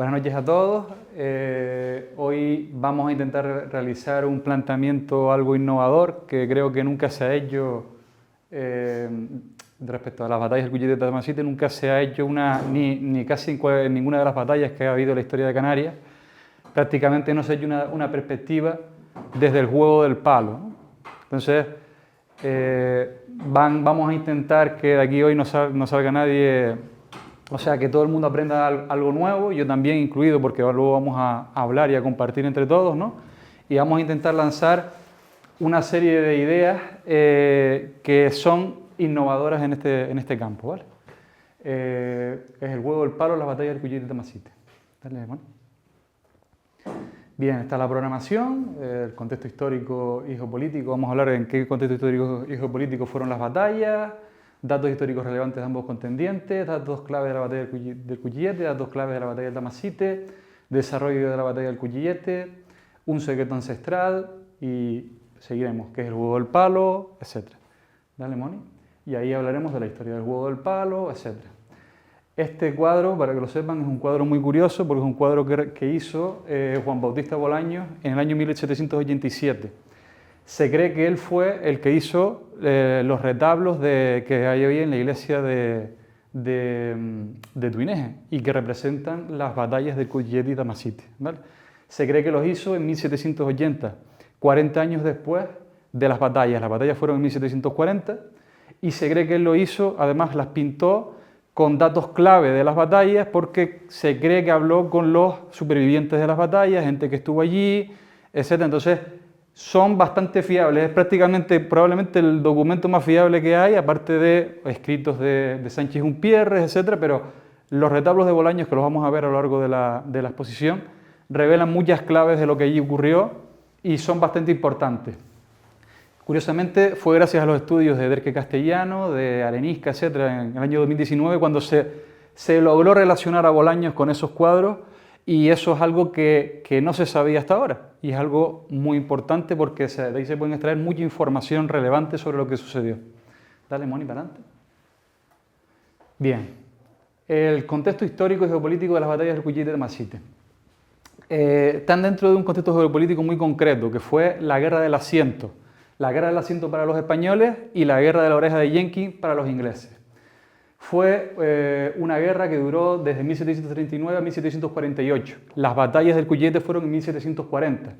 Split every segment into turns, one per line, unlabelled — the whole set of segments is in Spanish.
Buenas noches a todos. Hoy vamos a intentar realizar un planteamiento algo innovador que creo que nunca se ha hecho respecto a las batallas del Cuyete de Tamasites, nunca se ha hecho ni casi en ninguna de las batallas que ha habido en la historia de Canarias. Prácticamente no se ha hecho una perspectiva desde el juego del palo, ¿no? Entonces, vamos a intentar que de aquí hoy no salga nadie, o sea, que todo el mundo aprenda algo nuevo, yo también incluido, porque luego vamos a hablar y a compartir entre todos, ¿no? Y vamos a intentar lanzar una serie de ideas que son innovadoras en este campo, ¿vale? Es el juego del palo, las batallas del Cuyete de Tamasites. Dale, bueno. Bien, está la programación, el contexto histórico y geopolítico. Vamos a hablar en qué contexto histórico y geopolítico fueron las batallas, datos históricos relevantes de ambos contendientes, datos clave de la batalla del Cuyillete, datos clave de la batalla del Tamasites, desarrollo de la batalla del Cuyillete, un secreto ancestral y seguiremos, qué es el juego del palo, etc. Dale, Moni. Y ahí hablaremos de la historia del juego del palo, etc. Este cuadro, para que lo sepan, es un cuadro muy curioso porque es un cuadro que hizo Juan Bautista Bolaños en el año 1787. Se cree que él fue el que hizo los retablos que hay hoy en la iglesia de Tuineje y que representan las batallas de Cuyete y Tamasites, ¿vale? Se cree que los hizo en 1780, 40 años después de las batallas. Las batallas fueron en 1740 y se cree que él lo hizo, además las pintó con datos clave de las batallas porque se cree que habló con los supervivientes de las batallas, gente que estuvo allí, etc. Entonces, son bastante fiables, es prácticamente, probablemente el documento más fiable que hay, aparte de escritos de Sánchez Umpierres, etc. Pero los retablos de Bolaños, que los vamos a ver a lo largo de la exposición, revelan muchas claves de lo que allí ocurrió y son bastante importantes. Curiosamente, fue gracias a los estudios de Derque Castellano, de Arenisca, etc., en el año 2019, cuando se logró relacionar a Bolaños con esos cuadros, y eso es algo que no se sabía hasta ahora, y es algo muy importante porque de ahí se pueden extraer mucha información relevante sobre lo que sucedió. Dale, Moni, para adelante. Bien, el contexto histórico y geopolítico de las batallas del Cuyete de Tamasites. Están dentro de un contexto geopolítico muy concreto, que fue la Guerra del Asiento. La Guerra del Asiento para los españoles y la Guerra de la Oreja de Jenkins para los ingleses. Fue una guerra que duró desde 1739 a 1748. Las batallas del Cuyete fueron en 1740.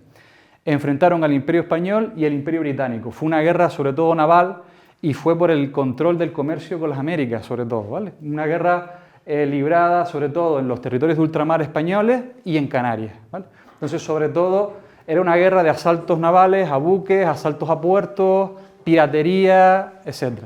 Enfrentaron al Imperio Español y al Imperio Británico. Fue una guerra sobre todo naval y fue por el control del comercio con las Américas, sobre todo, ¿vale? Una guerra librada sobre todo en los territorios de ultramar españoles y en Canarias, ¿vale? Entonces, sobre todo, era una guerra de asaltos navales a buques, asaltos a puertos, piratería, etc.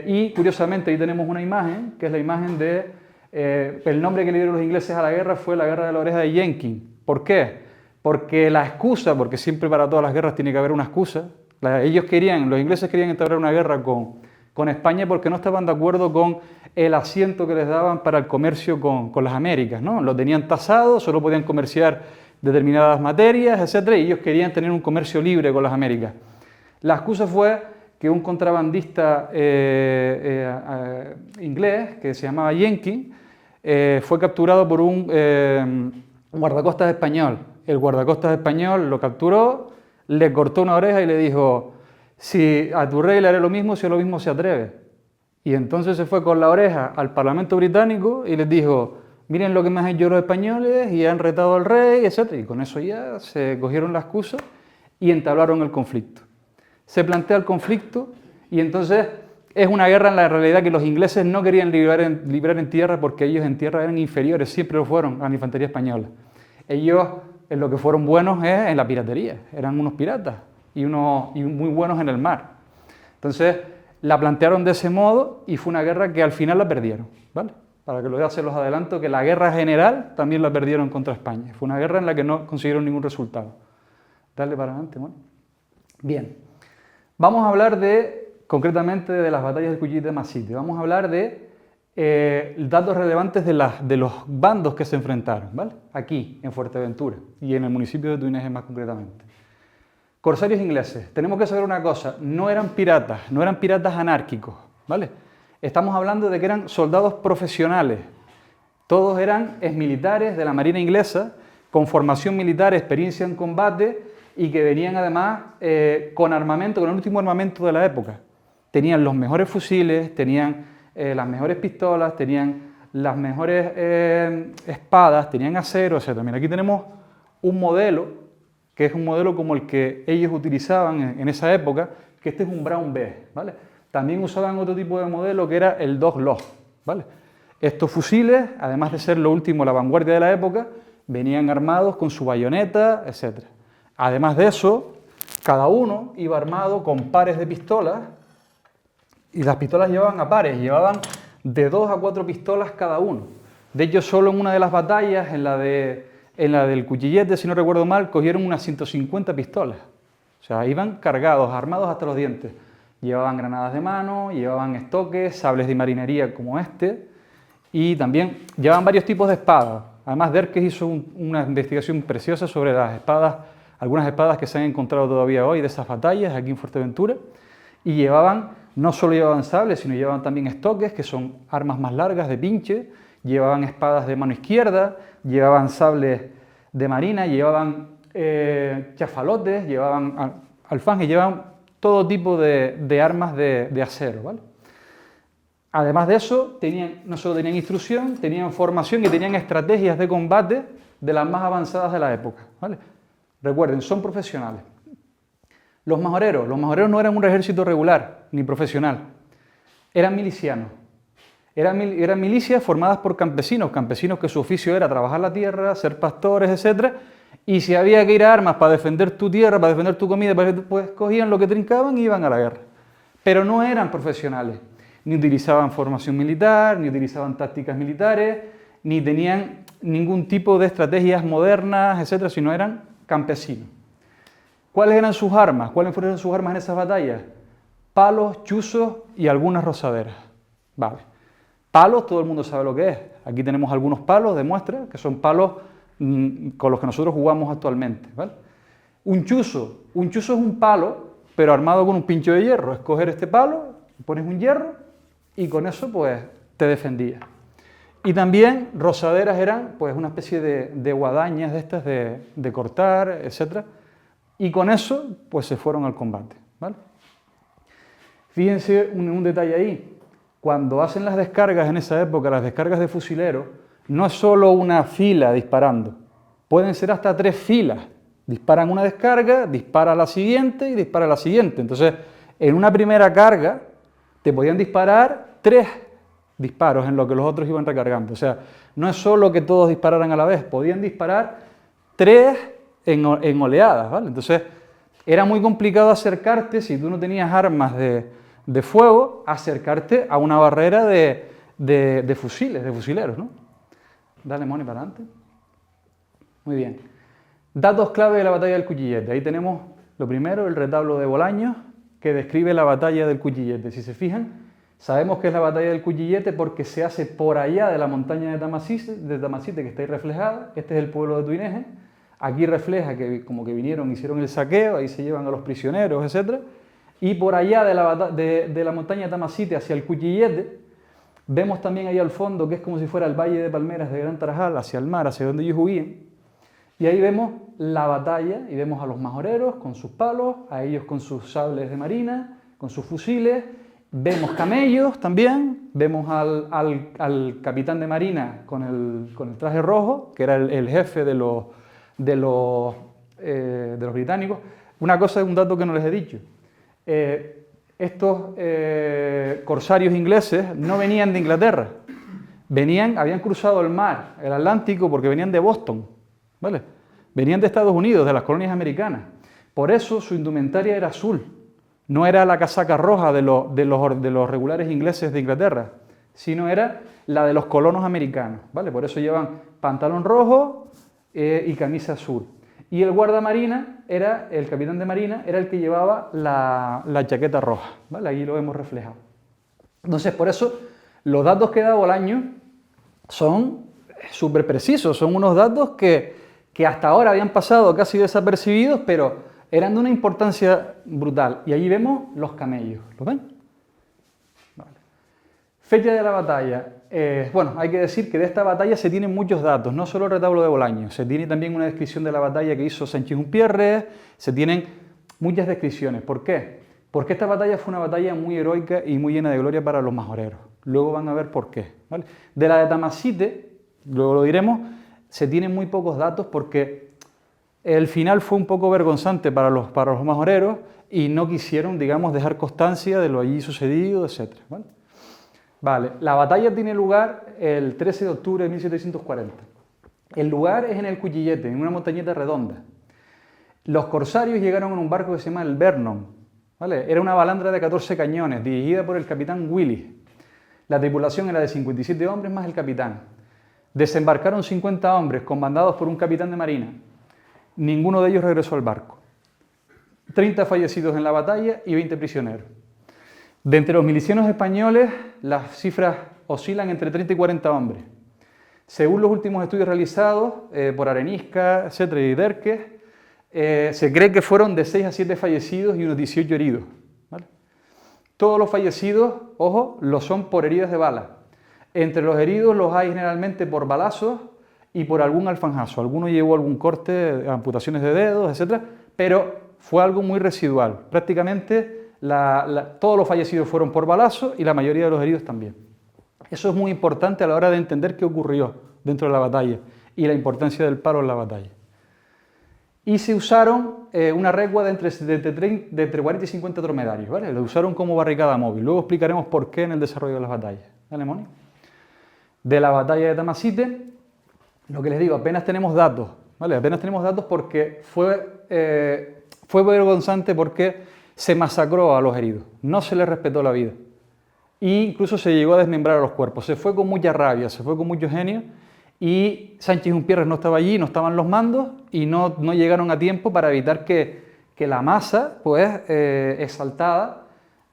Y curiosamente ahí tenemos una imagen, que es la imagen de... el nombre que le dieron los ingleses a la guerra fue la Guerra de la Oreja de Jenkins. ¿Por qué? Porque la excusa, porque siempre para todas las guerras tiene que haber una excusa, los ingleses querían entablar una guerra con España porque no estaban de acuerdo con el asiento que les daban para el comercio con las Américas, ¿no? Lo tenían tasado, solo podían comerciar determinadas materias, etc. Y ellos querían tener un comercio libre con las Américas. La excusa fue que un contrabandista inglés, que se llamaba Jenkins, fue capturado por un guardacostas español. El guardacostas español lo capturó, le cortó una oreja y le dijo: si a tu rey le haré lo mismo, si a lo mismo se atreve. Y entonces se fue con la oreja al Parlamento británico y les dijo: miren lo que me han hecho los españoles y han retado al rey, etc. Y con eso ya se cogieron la excusa y entablaron el conflicto. Se plantea el conflicto y entonces es una guerra en la realidad que los ingleses no querían librar en tierra porque ellos en tierra eran inferiores, siempre lo fueron a la infantería española. Ellos en lo que fueron buenos es en la piratería, eran unos piratas y muy buenos en el mar. Entonces la plantearon de ese modo y fue una guerra que al final la perdieron, ¿vale? Para que se los adelanto, que la guerra general también la perdieron contra España. Fue una guerra en la que no consiguieron ningún resultado. Dale para adelante, ¿no? Bien. Vamos a hablar concretamente de las batallas del Cuyete de Tamasites. Vamos a hablar de datos relevantes de los bandos que se enfrentaron, ¿vale? Aquí, en Fuerteventura, y en el municipio de Tuineje más concretamente. Corsarios ingleses. Tenemos que saber una cosa, no eran piratas anárquicos, ¿vale? Estamos hablando de que eran soldados profesionales Todos eran exmilitares de la Marina inglesa, con formación militar, experiencia en combate y que venían además con armamento, con el último armamento de la época. Tenían los mejores fusiles, tenían las mejores pistolas, tenían las mejores espadas, tenían acero, etc. Mira, aquí tenemos un modelo, que es un modelo como el que ellos utilizaban en esa época, que este es un Brown B, ¿vale? También usaban otro tipo de modelo que era el Doglov, ¿vale? Estos fusiles, además de ser lo último, la vanguardia de la época, venían armados con su bayoneta, etc. Además de eso, cada uno iba armado con pares de pistolas, y las pistolas llevaban a pares, llevaban de 2 a 4 pistolas cada uno. De hecho, solo en una de las batallas, en la del Cuchillete, si no recuerdo mal, cogieron unas 150 pistolas. O sea, iban cargados, armados hasta los dientes. Llevaban granadas de mano, llevaban estoques, sables de marinería como este, y también llevaban varios tipos de espadas. Además, Derkes hizo una investigación preciosa sobre las espadas, algunas espadas que se han encontrado todavía hoy de esas batallas aquí en Fuerteventura, y llevaban, no solo llevaban sables, sino llevaban también estoques, que son armas más largas de pinche, llevaban espadas de mano izquierda, llevaban sables de marina, llevaban chafalotes, llevaban alfanjes, llevaban todo tipo de armas de acero, ¿vale? Además de eso, no solo tenían instrucción, tenían formación y tenían estrategias de combate de las más avanzadas de la época, ¿vale? Recuerden, son profesionales. Los majoreros no eran un ejército regular ni profesional, eran milicianos. Eran milicias formadas por campesinos que su oficio era trabajar la tierra, ser pastores, etc. Y si había que ir a armas para defender tu tierra, para defender tu comida, pues cogían lo que trincaban y iban a la guerra. Pero no eran profesionales, ni utilizaban formación militar, ni utilizaban tácticas militares, ni tenían ningún tipo de estrategias modernas, etc., sino eran campesinos. ¿Cuáles eran sus armas? ¿Cuáles fueron sus armas en esas batallas? Palos, chuzos y algunas rozaderas. Vale. Palos, todo el mundo sabe lo que es. Aquí tenemos algunos palos de muestra, que son palos con los que nosotros jugamos actualmente, ¿vale? Un chuzo es un palo, pero armado con un pincho de hierro. Es coger este palo, pones un hierro y con eso pues te defendías. Y también rozaderas eran pues una especie de guadañas de estas de cortar, etc. Y con eso pues se fueron al combate, ¿vale? Fíjense un detalle ahí. Cuando hacen las descargas en esa época, las descargas de fusileros, no es solo una fila disparando, pueden ser hasta 3 filas. Disparan una descarga, dispara la siguiente y dispara la siguiente. Entonces, en una primera carga te podían disparar 3 disparos en lo que los otros iban recargando. O sea, no es solo que todos dispararan a la vez, podían disparar 3 en oleadas, ¿vale? Entonces, era muy complicado acercarte, si tú no tenías armas de fuego, acercarte a una barrera de fusiles, de fusileros, ¿no? Dale, Moni, para adelante. Muy bien. Datos clave de la batalla del Cuchillete. Ahí tenemos, lo primero, el retablo de Bolaños, que describe la batalla del Cuchillete. Si se fijan, sabemos que es la batalla del Cuchillete porque se hace por allá de la montaña de Tamasite, que está ahí reflejada. Este es el pueblo de Tuineje. Aquí refleja que como que vinieron, hicieron el saqueo, ahí se llevan a los prisioneros, etc. Y por allá de la montaña de Tamasite hacia el Cuchillete, vemos también ahí al fondo que es como si fuera el Valle de Palmeras de Gran Tarajal, hacia el mar, hacia donde ellos huían. Y ahí vemos la batalla y vemos a los majoreros con sus palos, a ellos con sus sables de marina, con sus fusiles. Vemos camellos también, vemos al capitán de marina con el traje rojo, que era el jefe de los británicos. Una cosa, un dato que no les he dicho. Estos corsarios ingleses no venían de Inglaterra, habían cruzado el mar, el Atlántico, porque venían de Boston, ¿vale? Venían de Estados Unidos, de las colonias americanas. Por eso su indumentaria era azul, no era la casaca roja de los regulares ingleses de Inglaterra, sino era la de los colonos americanos, ¿vale? Por eso llevan pantalón rojo y camisa azul. Y el guardamarina, el capitán de marina, era el que llevaba la chaqueta roja, ¿vale? Aquí lo vemos reflejado. Entonces, por eso, los datos que da Bolaños son súper precisos, son unos datos que hasta ahora habían pasado casi desapercibidos, pero eran de una importancia brutal. Y allí vemos los camellos, ¿lo ven? Vale. Fecha de la batalla, bueno, hay que decir que de esta batalla se tienen muchos datos, no solo el retablo de Bolaños, se tiene también una descripción de la batalla que hizo Sanchis-Umpierre, se tienen muchas descripciones. ¿Por qué? Porque esta batalla fue una batalla muy heroica y muy llena de gloria para los majoreros. Luego van a ver por qué, ¿vale? De la de Tamasite, luego lo diremos, se tienen muy pocos datos porque el final fue un poco vergonzante para los majoreros y no quisieron, digamos, dejar constancia de lo allí sucedido, etc. ¿Vale? Vale, la batalla tiene lugar el 13 de octubre de 1740. El lugar es en el Cuchillete, en una montañita redonda. Los corsarios llegaron en un barco que se llama el Vernon, ¿vale? Era una balandra de 14 cañones, dirigida por el capitán Willis. La tripulación era de 57 hombres más el capitán. Desembarcaron 50 hombres, comandados por un capitán de marina. Ninguno de ellos regresó al barco. 30 fallecidos en la batalla y 20 prisioneros. De entre los milicianos españoles, las cifras oscilan entre 30 y 40 hombres. Según los últimos estudios realizados por Arenisca, etcétera, y Derques, se cree que fueron de 6 a 7 fallecidos y unos 18 heridos, ¿vale? Todos los fallecidos, ojo, lo son por heridas de bala. Entre los heridos los hay generalmente por balazos y por algún alfanjazo. Alguno llevó algún corte, amputaciones de dedos, etcétera, pero fue algo muy residual. Prácticamente todos los fallecidos fueron por balazo y la mayoría de los heridos también. Eso es muy importante a la hora de entender qué ocurrió dentro de la batalla y la importancia del palo en la batalla. Y se usaron una recua de entre 40 y 50 dromedarios, ¿vale? Lo usaron como barricada móvil. Luego explicaremos por qué en el desarrollo de las batallas. ¿Vale, Moni? De la batalla de Tamasite, lo que les digo, apenas tenemos datos, ¿vale? Apenas tenemos datos porque fue vergonzante porque se masacró a los heridos, no se les respetó la vida. E incluso se llegó a desmembrar a los cuerpos. Se fue con mucha rabia, se fue con mucho genio y Sanchis-Umpierre no estaba allí, no estaban los mandos y no llegaron a tiempo para evitar que la masa, pues, exaltada,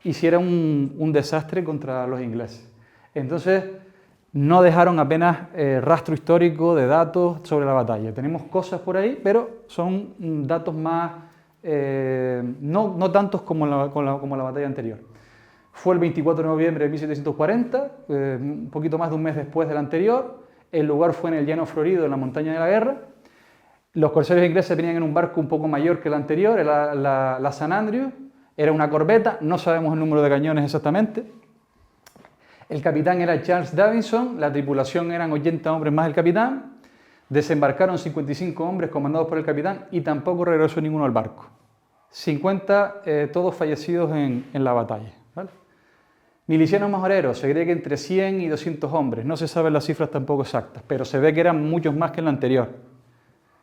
hiciera un desastre contra los ingleses. Entonces, no dejaron apenas rastro histórico de datos sobre la batalla. Tenemos cosas por ahí, pero son datos más, no tantos como la batalla anterior. Fue el 24 de noviembre de 1740, un poquito más de un mes después del anterior. El lugar fue en el Llano Florido, en la montaña de la guerra. Los corsarios ingleses venían en un barco un poco mayor que el anterior, la San Andrew. Era una corbeta, no sabemos el número de cañones exactamente. El capitán era Charles Davidson, la tripulación eran 80 hombres más el capitán. Desembarcaron 55 hombres comandados por el capitán y tampoco regresó ninguno al barco. 50 todos fallecidos en la batalla, ¿vale? Milicianos majoreros, se cree que entre 100 y 200 hombres, no se saben las cifras tampoco exactas, pero se ve que eran muchos más que en la anterior,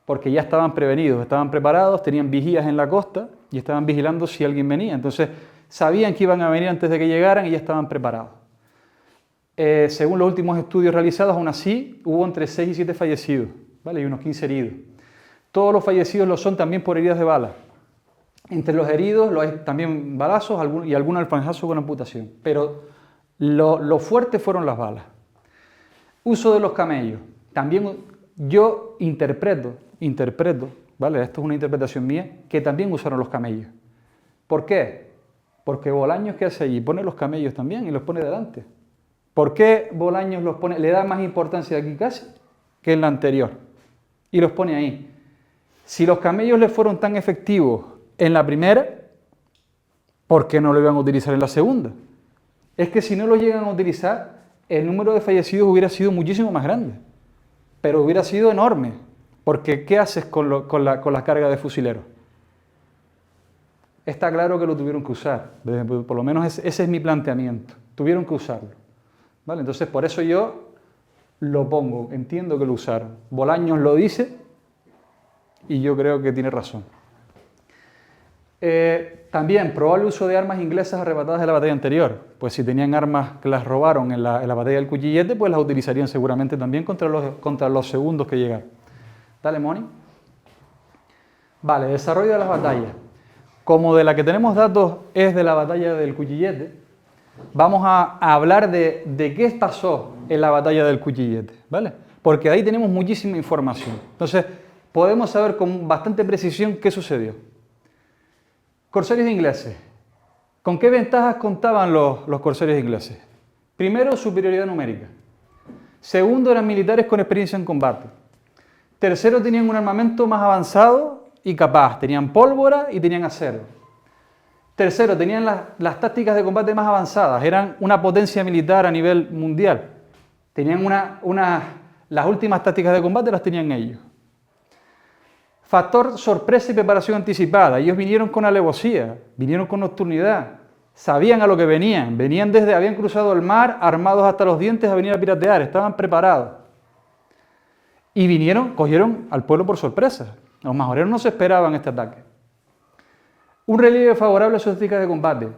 porque ya estaban prevenidos, estaban preparados, tenían vigías en la costa y estaban vigilando si alguien venía, entonces sabían que iban a venir antes de que llegaran y ya estaban preparados. Según los últimos estudios realizados, aún así, hubo entre 6 y 7 fallecidos, ¿vale? Y unos 15 heridos. Todos los fallecidos lo son también por heridas de bala. Entre los heridos hay también balazos y algún alfanjazo con amputación, pero lo fuerte fueron las balas. Uso de los camellos. También yo interpreto, ¿vale? Esto es una interpretación mía, que también usaron los camellos. ¿Por qué? Porque Bolaños, ¿qué hace allí? Pone los camellos también y los pone delante. ¿Por qué Bolaños los pone? Le da más importancia aquí casi que en la anterior y los pone ahí. Si los camellos le fueron tan efectivos en la primera, ¿por qué no lo iban a utilizar en la segunda? Es que si no lo llegan a utilizar, el número de fallecidos hubiera sido muchísimo más grande, pero hubiera sido enorme, porque ¿qué haces con la carga de fusileros? Está claro que lo tuvieron que usar, por lo menos ese es mi planteamiento, tuvieron que usarlo, ¿vale? Entonces por eso yo lo pongo, entiendo que lo usaron. Bolaños lo dice y yo creo que tiene razón. También probable uso de armas inglesas arrebatadas de la batalla anterior, pues si tenían armas que las robaron en la batalla del Cuchillete, pues las utilizarían seguramente también contra los segundos que llegaron. Dale, Moni. Vale, desarrollo de las batallas. Como de la que tenemos datos es de la batalla del Cuchillete, vamos a hablar de qué pasó en la batalla del Cuchillete, ¿vale? Porque ahí tenemos muchísima información. Entonces, podemos saber con bastante precisión qué sucedió. Corsarios ingleses. ¿Con qué ventajas contaban los corsarios ingleses? Primero, superioridad numérica. Segundo, eran militares con experiencia en combate. Tercero, tenían un armamento más avanzado y capaz. Tenían pólvora y tenían acero. Tercero, tenían las tácticas de combate más avanzadas. Eran una potencia militar a nivel mundial. Tenían las últimas tácticas de combate las tenían ellos. Factor sorpresa y preparación anticipada. Ellos vinieron con alevosía, vinieron con nocturnidad. Sabían a lo que venían. Habían cruzado el mar armados hasta los dientes a venir a piratear. Estaban preparados. Y cogieron al pueblo por sorpresa. Los majoreros no se esperaban este ataque. Un relieve favorable a sus tácticas de combate.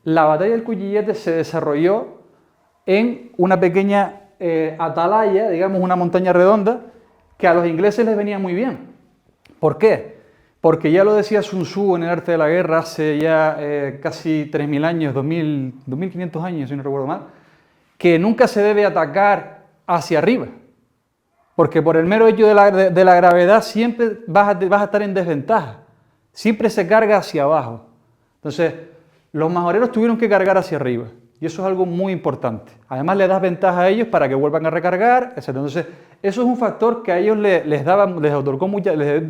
La batalla del Cuyillete se desarrolló en una pequeña atalaya, digamos una montaña redonda, que a los ingleses les venía muy bien. ¿Por qué? Porque ya lo decía Sun Tzu en el arte de la guerra hace ya casi 3.000 años, 2.500 años, si no recuerdo mal, que nunca se debe atacar hacia arriba. Porque por el mero hecho de la gravedad siempre vas a estar en desventaja. Siempre se carga hacia abajo. Entonces, los majoreros tuvieron que cargar hacia arriba. Y eso es algo muy importante. Además, le das ventaja a ellos para que vuelvan a recargar, etc. Entonces, eso es un factor que a ellos les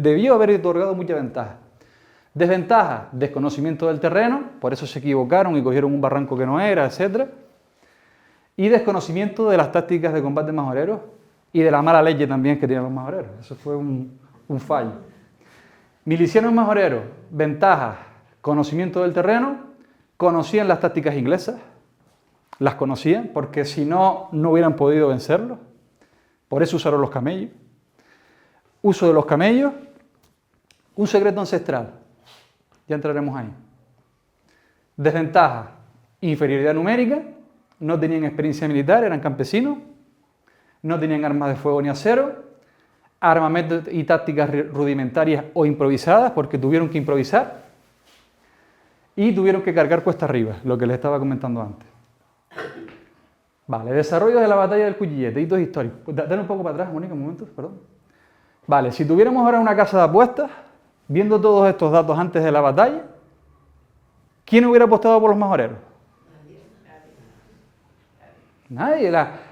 debió haber otorgado mucha ventaja. Desventaja, desconocimiento del terreno, por eso se equivocaron y cogieron un barranco que no era, etc. Y desconocimiento de las tácticas de combate majoreros y de la mala leche también que tienen los majoreros. Eso fue un fallo. Milicianos majoreros, ventaja, conocimiento del terreno, conocían las tácticas inglesas, las conocían porque si no, no hubieran podido vencerlos. Por eso usaron los camellos. Uso de los camellos, un secreto ancestral. Ya entraremos ahí. Desventaja, inferioridad numérica, no tenían experiencia militar, eran campesinos, no tenían armas de fuego ni acero, armamento y tácticas rudimentarias o improvisadas, porque tuvieron que improvisar, y tuvieron que cargar cuesta arriba, lo que les estaba comentando antes. Vale, desarrollo de la batalla del Cuyillete, hitos históricos. Dale un poco para atrás, Mónica, un momento, perdón. Vale, si tuviéramos ahora una casa de apuestas, viendo todos estos datos antes de la batalla, ¿quién hubiera apostado por los majoreros? Nadie.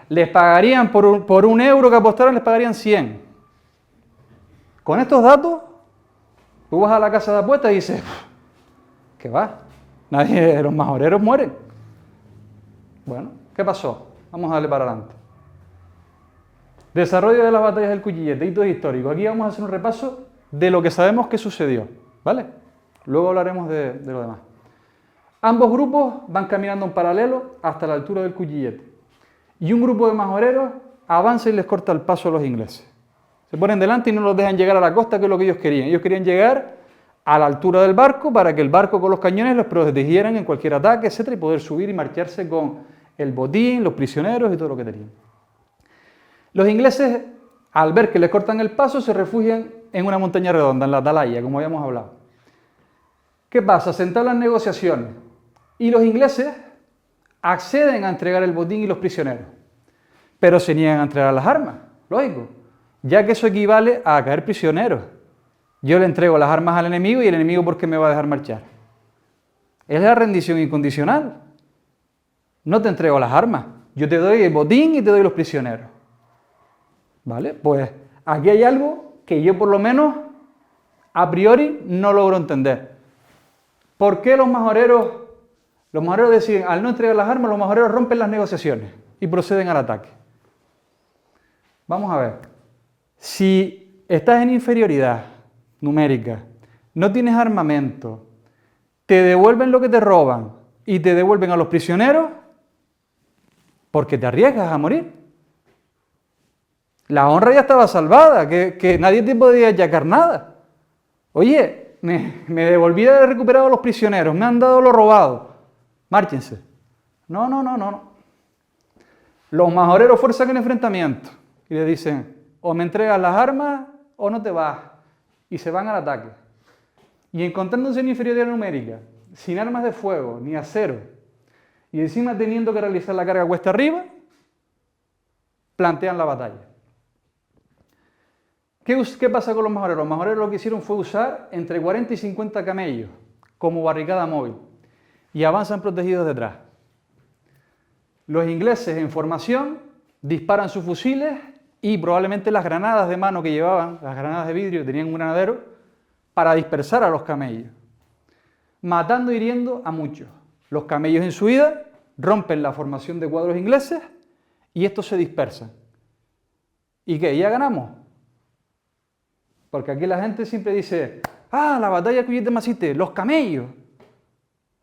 Les pagarían por un euro que apostaron, les pagarían 100. Con estos datos, tú vas a la casa de apuestas y dices, ¿qué va? Nadie, los majoreros mueren. Bueno, ¿qué pasó? Vamos a darle para adelante. Desarrollo de las batallas del Cuyillete, hitos históricos. Aquí vamos a hacer un repaso de lo que sabemos que sucedió, ¿vale? Luego hablaremos de lo demás. Ambos grupos van caminando en paralelo hasta la altura del Cuyillete. Y un grupo de majoreros avanza y les corta el paso a los ingleses. Se ponen delante y no los dejan llegar a la costa, que es lo que ellos querían. Ellos querían llegar a la altura del barco para que el barco con los cañones los protegieran en cualquier ataque, etc. y poder subir y marcharse con el botín, los prisioneros y todo lo que tenían. Los ingleses, al ver que les cortan el paso, se refugian en una montaña redonda, en la atalaya, como habíamos hablado. ¿Qué pasa? Se entablan negociaciones y los ingleses acceden a entregar el botín y los prisioneros, pero se niegan a entregar las armas, lógico, ya que eso equivale a caer prisioneros. Yo le entrego las armas al enemigo y el enemigo, ¿por qué me va a dejar marchar? Es la rendición incondicional. No te entrego las armas, yo te doy el botín y te doy los prisioneros. ¿Vale? Pues aquí hay algo que yo por lo menos a priori no logro entender. ¿Por qué los majoreros deciden, al no entregar las armas, los majoreros rompen las negociaciones y proceden al ataque? Vamos a ver. Si estás en inferioridad numérica, no tienes armamento, te devuelven lo que te roban y te devuelven a los prisioneros, porque te arriesgas a morir. La honra ya estaba salvada, que nadie te podía achacar nada. Oye, me devolví de haber recuperado a los prisioneros, me han dado lo robado. Márchense. No. Los majoreros fuerzan el enfrentamiento y le dicen, o me entregas las armas o no te vas. Y se van al ataque. Y encontrándose en inferioridad numérica, sin armas de fuego ni acero, y encima teniendo que realizar la carga cuesta arriba, plantean la batalla. ¿Qué pasa con los majoreros? Los majoreros lo que hicieron fue usar entre 40 y 50 camellos como barricada móvil y avanzan protegidos detrás. Los ingleses en formación disparan sus fusiles y probablemente las granadas de mano que llevaban, las granadas de vidrio que tenían un granadero, para dispersar a los camellos, matando y hiriendo a muchos. Los camellos en su huida rompen la formación de cuadros ingleses y estos se dispersan. ¿Y qué? ¿Ya ganamos? Porque aquí la gente siempre dice, ah, la batalla de Cuyet de Masite, los camellos.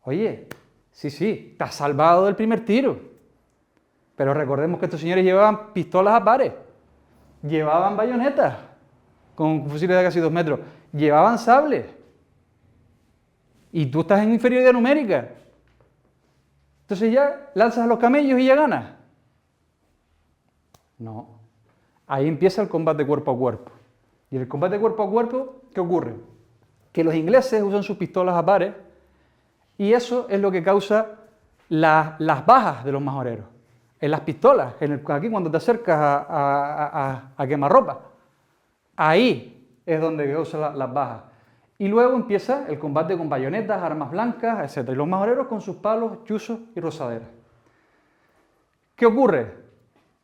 Oye, sí, te has salvado del primer tiro. Pero recordemos que estos señores llevaban pistolas a pares, llevaban bayonetas con fusiles de casi 2 metros, llevaban sables. Y tú estás en inferioridad numérica. Entonces ya lanzas a los camellos y ya ganas. No. Ahí empieza el combate cuerpo a cuerpo. Y en el combate cuerpo a cuerpo, ¿qué ocurre? Que los ingleses usan sus pistolas a pares y eso es lo que causa las bajas de los majoreros. En las pistolas, aquí cuando te acercas a quemarropa, ahí es donde causa las bajas. Y luego empieza el combate con bayonetas, armas blancas, etc. Y los majoreros con sus palos, chuzos y rozaderas. ¿Qué ocurre?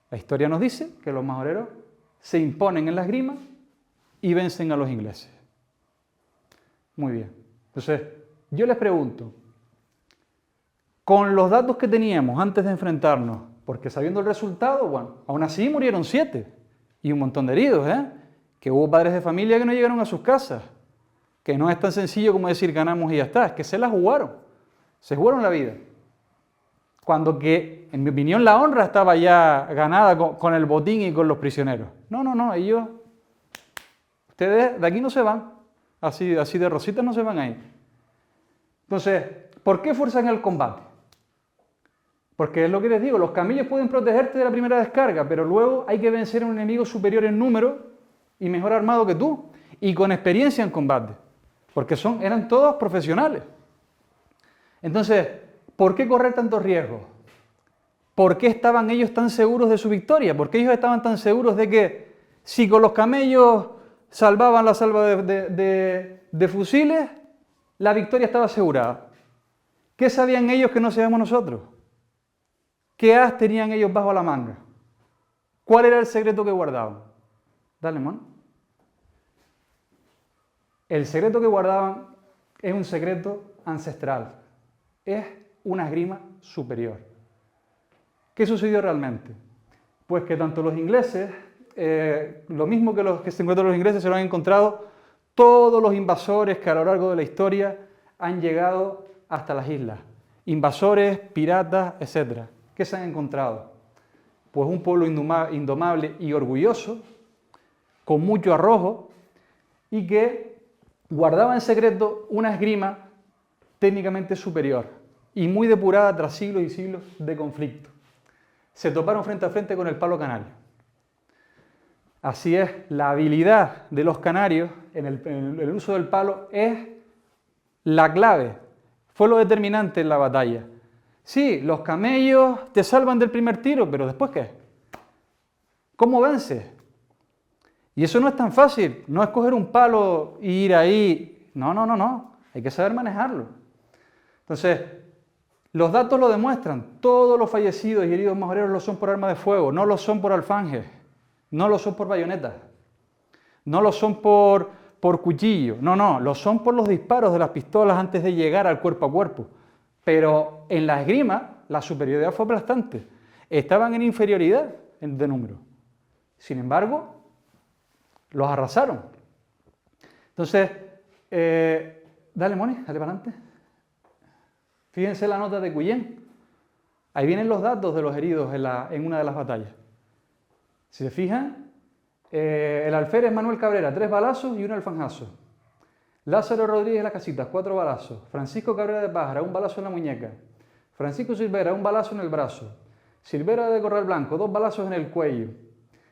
La historia nos dice que los majoreros se imponen en la esgrima y vencen a los ingleses. Muy bien. Entonces, yo les pregunto, con los datos que teníamos antes de enfrentarnos, porque sabiendo el resultado, bueno, aún así murieron 7 y un montón de heridos, que hubo padres de familia que no llegaron a sus casas, que no es tan sencillo como decir ganamos y ya está, es que se la jugaron, se jugaron la vida. Cuando que, en mi opinión, la honra estaba ya ganada con el botín y con los prisioneros. No, ellos, ustedes de aquí no se van, así de rositas no se van ahí. Entonces, ¿por qué fuerzan el combate? Porque es lo que les digo, los camellos pueden protegerte de la primera descarga, pero luego hay que vencer a un enemigo superior en número y mejor armado que tú, y con experiencia en combate, porque eran todos profesionales. Entonces, ¿por qué correr tantos riesgos? ¿Por qué estaban ellos tan seguros de su victoria? ¿Por qué ellos estaban tan seguros de que si con los camellos salvaban la salva de fusiles, la victoria estaba asegurada? ¿Qué sabían ellos que no sabíamos nosotros? ¿Qué as tenían ellos bajo la manga? ¿Cuál era el secreto que guardaban? Dale, man. El secreto que guardaban es un secreto ancestral. Es una esgrima superior. ¿Qué sucedió realmente? Pues que tanto los ingleses, lo mismo que los que se encuentran los ingleses, se lo han encontrado todos los invasores que a lo largo de la historia han llegado hasta las islas. Invasores, piratas, etc. ¿Qué se han encontrado? Pues un pueblo indomable y orgulloso, con mucho arrojo, y que guardaba en secreto una esgrima técnicamente superior y muy depurada tras siglos y siglos de conflicto. Se toparon frente a frente con el palo canario. Así es, la habilidad de los canarios en el uso del palo es la clave, fue lo determinante en la batalla. Sí, los camellos te salvan del primer tiro, pero ¿después qué? ¿Cómo vences? Y eso no es tan fácil, no es coger un palo e ir ahí. No, hay que saber manejarlo. Entonces, los datos lo demuestran, todos los fallecidos y heridos majoreros lo son por arma de fuego, no lo son por alfanjes, no lo son por bayonetas, no lo son por cuchillo, no, lo son por los disparos de las pistolas antes de llegar al cuerpo a cuerpo. Pero en la esgrima la superioridad fue aplastante, estaban en inferioridad de número. Sin embargo, los arrasaron. Entonces, dale, Moni, dale para adelante. Fíjense la nota de Cuyén. Ahí vienen los datos de los heridos en una de las batallas. Si se fijan, el alférez Manuel Cabrera, 3 balazos y un alfanjazo. Lázaro Rodríguez Las Casitas, 4 balazos. Francisco Cabrera de Pájara, 1 balazo en la muñeca. Francisco Silvera, 1 balazo en el brazo. Silvera de Corral Blanco, 2 balazos en el cuello.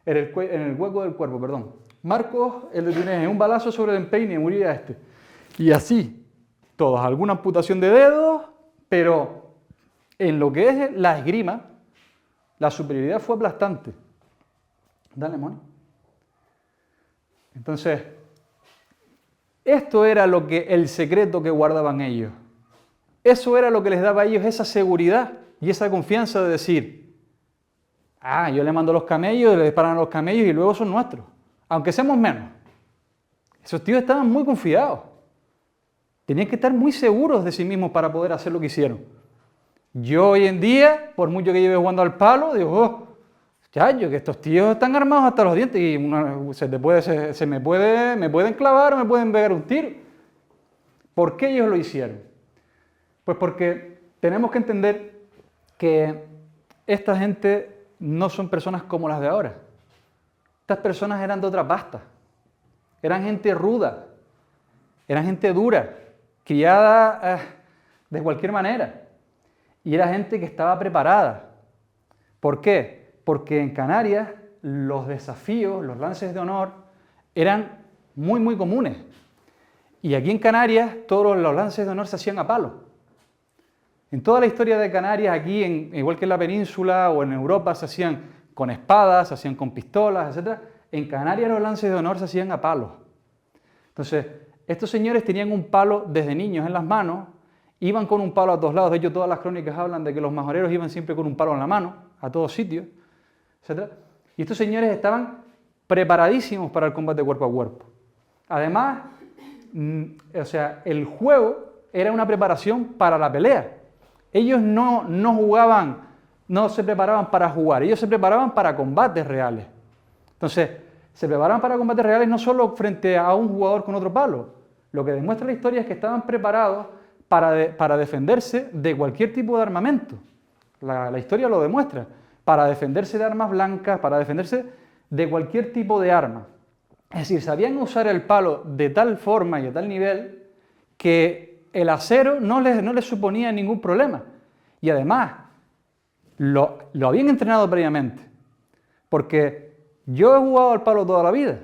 En el hueco del cuerpo, perdón. Marcos, el de Tuneje, 1 balazo sobre el empeine, murió este. Y así, todos, alguna amputación de dedos, pero en lo que es la esgrima, la superioridad fue aplastante. Dale, Moni. Entonces, esto era el secreto que guardaban ellos. Eso era lo que les daba a ellos esa seguridad y esa confianza de decir, Ah, yo le mando los camellos, le disparan a los camellos y luego son nuestros, aunque seamos menos. Esos tíos estaban muy confiados. Tenían que estar muy seguros de sí mismos para poder hacer lo que hicieron. Yo hoy en día, por mucho que lleve jugando al palo, digo, oh, chacho, que estos tíos están armados hasta los dientes y me pueden clavar o me pueden pegar un tiro. ¿Por qué ellos lo hicieron? Pues porque tenemos que entender que esta gente no son personas como las de ahora. Estas personas eran de otra pasta. Eran gente ruda, eran gente dura, criada de cualquier manera. Y era gente que estaba preparada. ¿Por qué? Porque en Canarias los desafíos, los lances de honor, eran muy, muy comunes. Y aquí en Canarias todos los lances de honor se hacían a palo. En toda la historia de Canarias, aquí, igual que en la península o en Europa, se hacían con espadas, se hacían con pistolas, etc. En Canarias los lances de honor se hacían a palos. Entonces, estos señores tenían un palo desde niños en las manos, iban con un palo a todos lados. De hecho, todas las crónicas hablan de que los majoreros iban siempre con un palo en la mano, a todos sitios, etc. Y estos señores estaban preparadísimos para el combate cuerpo a cuerpo. Además, el juego era una preparación para la pelea. Ellos no jugaban, no se preparaban para jugar, ellos se preparaban para combates reales. Entonces, se preparaban para combates reales no solo frente a un jugador con otro palo. Lo que demuestra la historia es que estaban preparados para defenderse de cualquier tipo de armamento. La historia lo demuestra. Para defenderse de armas blancas, para defenderse de cualquier tipo de arma. Es decir, sabían usar el palo de tal forma y a tal nivel que el acero no les suponía ningún problema. Y además, lo habían entrenado previamente. Porque yo he jugado al palo toda la vida.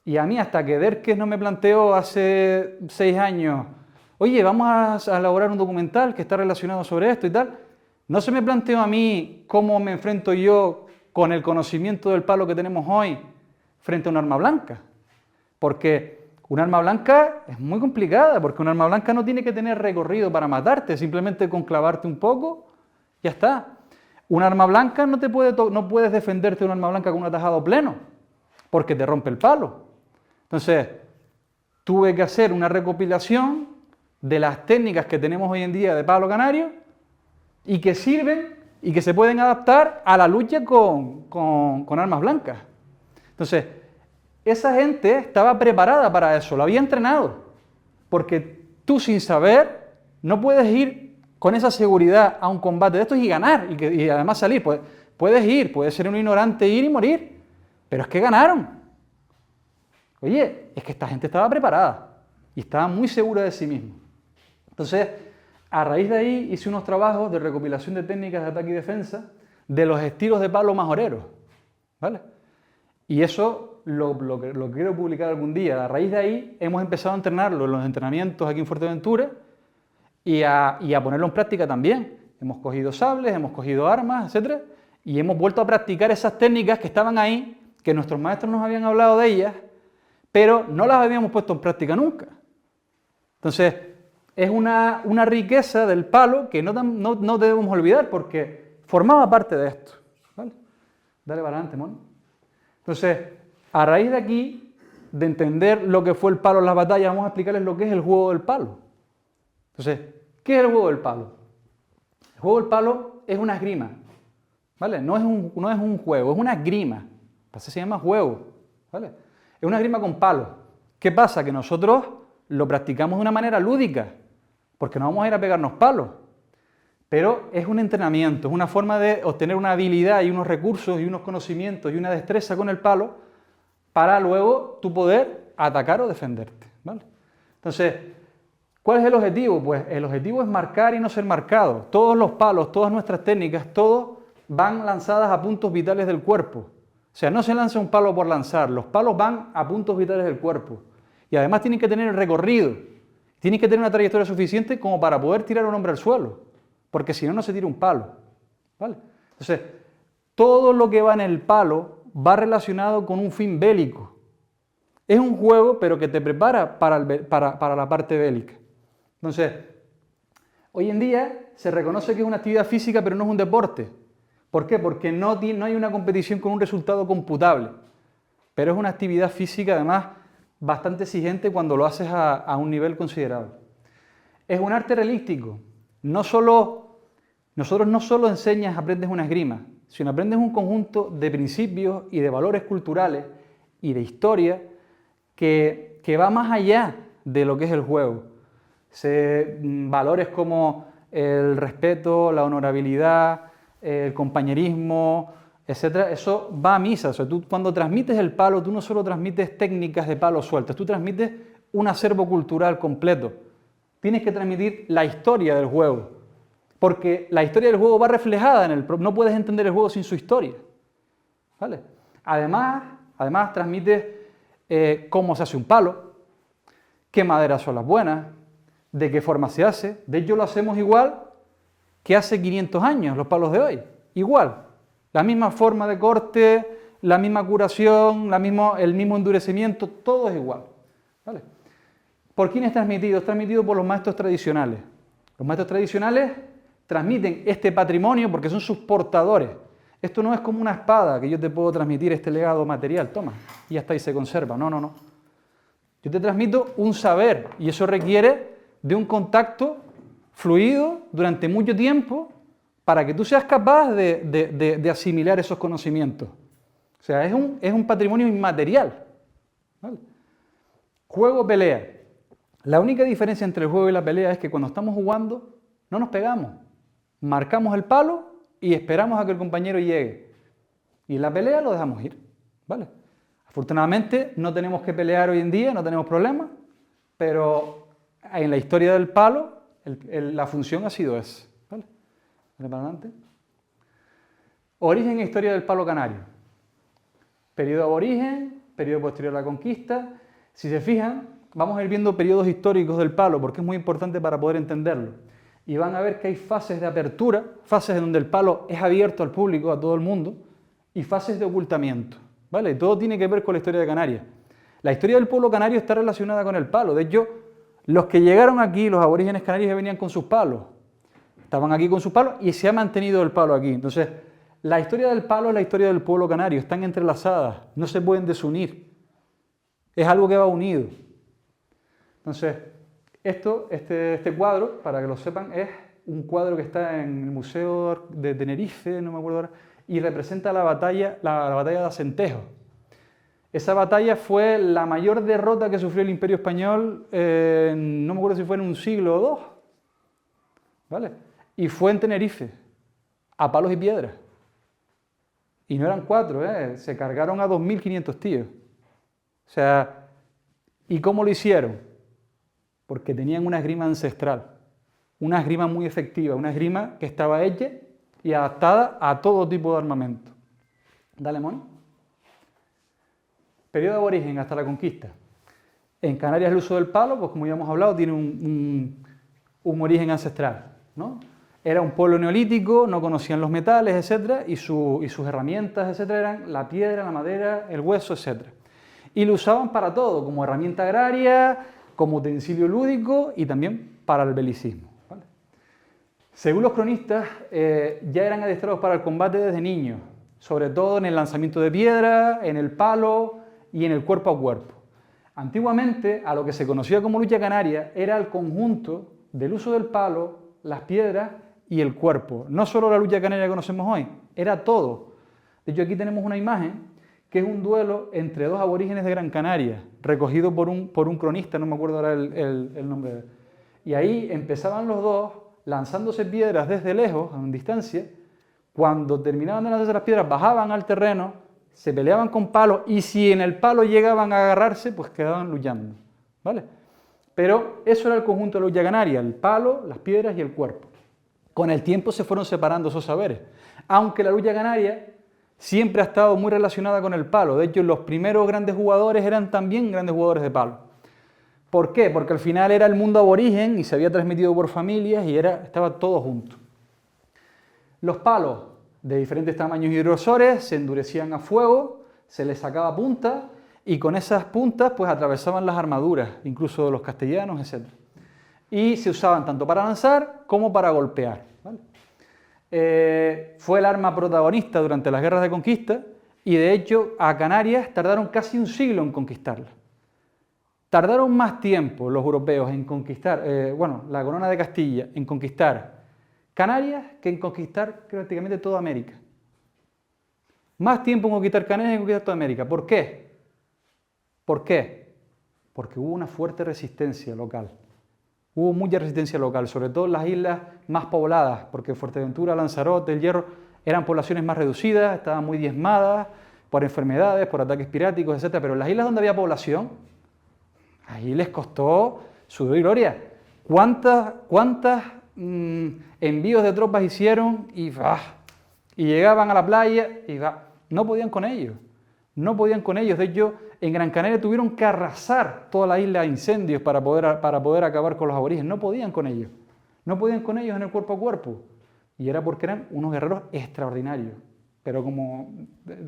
Y a mí, hasta que Derkes no me planteó hace 6 años, oye, vamos a elaborar un documental que está relacionado sobre esto y tal, no se me planteó a mí cómo me enfrento yo con el conocimiento del palo que tenemos hoy frente a un arma blanca. Porque un arma blanca es muy complicada, porque un arma blanca no tiene que tener recorrido para matarte, simplemente con clavarte un poco, ya está. Un arma blanca no puedes defenderte de un arma blanca con un atajado pleno, porque te rompe el palo. Entonces, tuve que hacer una recopilación de las técnicas que tenemos hoy en día de palo canario y que sirven y que se pueden adaptar a la lucha con armas blancas. Entonces, esa gente estaba preparada para eso, lo había entrenado, porque tú sin saber no puedes ir con esa seguridad a un combate de estos y ganar, y además salir. Puedes ser un ignorante, ir y morir, pero es que ganaron. Oye, es que esta gente estaba preparada y estaba muy segura de sí misma. Entonces, a raíz de ahí hice unos trabajos de recopilación de técnicas de ataque y defensa de los estilos de palo majoreros, ¿vale? Y eso lo quiero publicar algún día. A raíz de ahí hemos empezado a entrenarlo en los entrenamientos aquí en Fuerteventura y a ponerlo en práctica también. Hemos cogido sables, hemos cogido armas, etc. Y hemos vuelto a practicar esas técnicas que estaban ahí, que nuestros maestros nos habían hablado de ellas, pero no las habíamos puesto en práctica nunca. Entonces, es una riqueza del palo que no debemos olvidar porque formaba parte de esto. ¿Vale? Dale para adelante, mono. Entonces, a raíz de aquí, de entender lo que fue el palo en las batallas, vamos a explicarles lo que es el juego del palo. Entonces, ¿qué es el juego del palo? El juego del palo es una esgrima, ¿vale? No es un juego, es una esgrima. Así se llama juego, ¿vale? Es una esgrima con palo. ¿Qué pasa? Que nosotros lo practicamos de una manera lúdica, porque no vamos a ir a pegarnos palos. Pero es un entrenamiento, es una forma de obtener una habilidad y unos recursos y unos conocimientos y una destreza con el palo para luego tú poder atacar o defenderte, ¿vale? Entonces, ¿cuál es el objetivo? Pues el objetivo es marcar y no ser marcado. Todos los palos, todas nuestras técnicas, todo van lanzadas a puntos vitales del cuerpo. O sea, no se lanza un palo por lanzar, los palos van a puntos vitales del cuerpo. Y además tienen que tener el recorrido, tienen que tener una trayectoria suficiente como para poder tirar a un hombre al suelo. Porque si no, no se tira un palo, ¿vale? Entonces, todo lo que va en el palo va relacionado con un fin bélico. Es un juego, pero que te prepara para la parte bélica. Entonces, hoy en día se reconoce que es una actividad física, pero no es un deporte. ¿Por qué? Porque no hay una competición con un resultado computable, pero es una actividad física además bastante exigente cuando lo haces a un nivel considerable. Es un arte realístico. Nosotros no solo aprendes una esgrima, sino aprendes un conjunto de principios y de valores culturales y de historia que va más allá de lo que es el juego. Valores como el respeto, la honorabilidad, el compañerismo, etcétera, eso va a misa. O sea, tú cuando transmites el palo, tú no solo transmites técnicas de palo sueltas, tú transmites un acervo cultural completo. Tienes que transmitir la historia del juego, porque la historia del juego va reflejada en el... No puedes entender el juego sin su historia, ¿vale? Además transmites cómo se hace un palo, qué maderas son las buenas, de qué forma se hace. De hecho, lo hacemos igual que hace 500 años, los palos de hoy. Igual. La misma forma de corte, la misma curación, el mismo endurecimiento, todo es igual, ¿vale? ¿Por quién es transmitido? Es transmitido por los maestros tradicionales. Los maestros tradicionales transmiten este patrimonio porque son sus portadores. Esto no es como una espada que yo te puedo transmitir este legado material, toma, y ya está, y se conserva. No, no, no. Yo te transmito un saber y eso requiere de un contacto fluido durante mucho tiempo para que tú seas capaz de asimilar esos conocimientos. O sea, es un patrimonio inmaterial, ¿vale? Juego-pelea. La única diferencia entre el juego y la pelea es que cuando estamos jugando no nos pegamos. Marcamos el palo y esperamos a que el compañero llegue. Y en la pelea lo dejamos ir, ¿vale? Afortunadamente no tenemos que pelear hoy en día, no tenemos problemas, pero en la historia del palo la función ha sido esa, ¿vale? ¿Vale para adelante? Origen e historia del palo canario. Periodo aborigen, periodo posterior a la conquista. Si se fijan, vamos a ir viendo periodos históricos del palo porque es muy importante para poder entenderlo. Y van a ver que hay fases de apertura, fases en donde el palo es abierto al público, a todo el mundo, y fases de ocultamiento, ¿vale? Todo tiene que ver con la historia de Canarias. La historia del pueblo canario está relacionada con el palo. De hecho, los que llegaron aquí, los aborígenes canarios, venían con sus palos. Estaban aquí con sus palos y se ha mantenido el palo aquí. Entonces, la historia del palo es la historia del pueblo canario, están entrelazadas, no se pueden desunir. Es algo que va unido. Entonces, este cuadro, para que lo sepan, es un cuadro que está en el Museo de Tenerife, no me acuerdo ahora, y representa la batalla de Acentejo. Esa batalla fue la mayor derrota que sufrió el Imperio Español, no me acuerdo si fue en un siglo o dos, ¿vale? Y fue en Tenerife, a palos y piedras. Y no eran 4, se cargaron a 2.500 tíos. O sea, ¿y cómo lo hicieron? Porque tenían una esgrima ancestral, una esgrima muy efectiva, una esgrima que estaba hecha y adaptada a todo tipo de armamento. Dale, Moni. Periodo de aborigen hasta la conquista. En Canarias el uso del palo, pues como ya hemos hablado, tiene un origen ancestral, ¿no? Era un pueblo neolítico, no conocían los metales, etcétera, y sus herramientas, etcétera, eran la piedra, la madera, el hueso, etcétera. Y lo usaban para todo, como herramienta agraria, como utensilio lúdico y también para el belicismo, ¿vale? Según los cronistas, ya eran adiestrados para el combate desde niños, sobre todo en el lanzamiento de piedra, en el palo y en el cuerpo a cuerpo. Antiguamente, a lo que se conocía como lucha canaria era el conjunto del uso del palo, las piedras y el cuerpo. No solo la lucha canaria que conocemos hoy, era todo. De hecho, aquí tenemos una imagen que es un duelo entre dos aborígenes de Gran Canaria, recogido por un cronista, no me acuerdo ahora el nombre de él. Y ahí empezaban los dos lanzándose piedras desde lejos, a una distancia. Cuando terminaban de lanzarse las piedras, bajaban al terreno, se peleaban con palos y si en el palo llegaban a agarrarse, pues quedaban luchando, ¿vale? Pero eso era el conjunto de la lucha canaria, el palo, las piedras y el cuerpo. Con el tiempo se fueron separando esos saberes, aunque la lucha canaria siempre ha estado muy relacionada con el palo. De hecho, los primeros grandes jugadores eran también grandes jugadores de palo. ¿Por qué? Porque al final era el mundo aborigen y se había transmitido por familias y estaba todo junto. Los palos de diferentes tamaños y grosores se endurecían a fuego, se les sacaba punta y con esas puntas pues atravesaban las armaduras, incluso de los castellanos, etc. Y se usaban tanto para lanzar como para golpear, ¿vale? fue el arma protagonista durante las guerras de conquista y de hecho a Canarias tardaron casi un siglo en conquistarla. Tardaron más tiempo los europeos en conquistar, la corona de Castilla, en conquistar Canarias que en conquistar prácticamente toda América. Más tiempo en conquistar Canarias que en conquistar toda América. ¿Por qué? ¿Por qué? Porque hubo una fuerte resistencia local. Hubo mucha resistencia local, sobre todo en las islas más pobladas, porque Fuerteventura, Lanzarote, El Hierro eran poblaciones más reducidas, estaban muy diezmadas por enfermedades, por ataques piráticos, etc. Pero en las islas donde había población, ahí les costó sudor y gloria. ¿Cuántas envíos de tropas hicieron y llegaban a la playa y no podían con ellos? No podían con ellos. De hecho, en Gran Canaria tuvieron que arrasar toda la isla a incendios para poder acabar con los aborígenes. No podían con ellos. No podían con ellos en el cuerpo a cuerpo. Y era porque eran unos guerreros extraordinarios. Pero como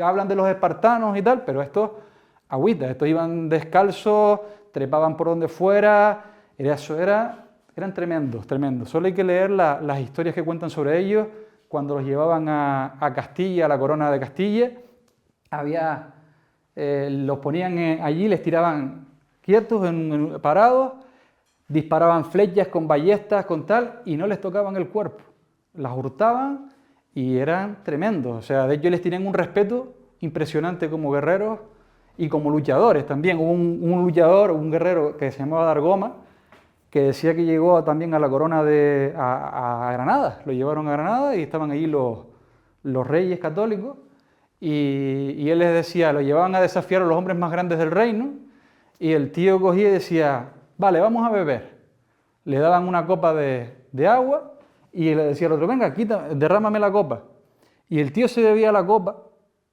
hablan de los espartanos y tal, pero estos agüitas, estos iban descalzos, trepaban por donde fuera, eran tremendos, tremendos. Solo hay que leer las historias que cuentan sobre ellos. Cuando los llevaban a Castilla, a la corona de Castilla, los ponían allí, les tiraban quietos, parados, disparaban flechas con ballestas, con tal, y no les tocaban el cuerpo. Las hurtaban y eran tremendos. O sea, de hecho les tenían un respeto impresionante como guerreros y como luchadores también. Hubo un luchador, un guerrero que se llamaba Dargoma, que decía que llegó también a la corona a Granada. Lo llevaron a Granada y estaban allí los reyes católicos. Y él les decía, lo llevaban a desafiar a los hombres más grandes del reino, y el tío cogía y decía, vale, vamos a beber. Le daban una copa de agua y le decía al otro, venga, derrámame la copa. Y el tío se bebía la copa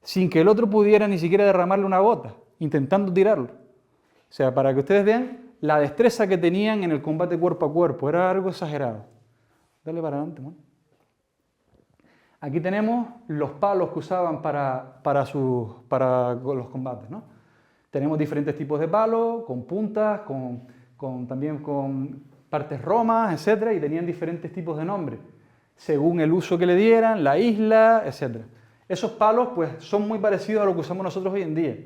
sin que el otro pudiera ni siquiera derramarle una gota, intentando tirarlo. O sea, para que ustedes vean la destreza que tenían en el combate cuerpo a cuerpo, era algo exagerado. Dale para adelante, ¿no? Aquí tenemos los palos que usaban para los combates, ¿no? Tenemos diferentes tipos de palos, con puntas, también con partes romas, etc. Y tenían diferentes tipos de nombres, según el uso que le dieran, la isla, etc. Esos palos pues, son muy parecidos a lo que usamos nosotros hoy en día.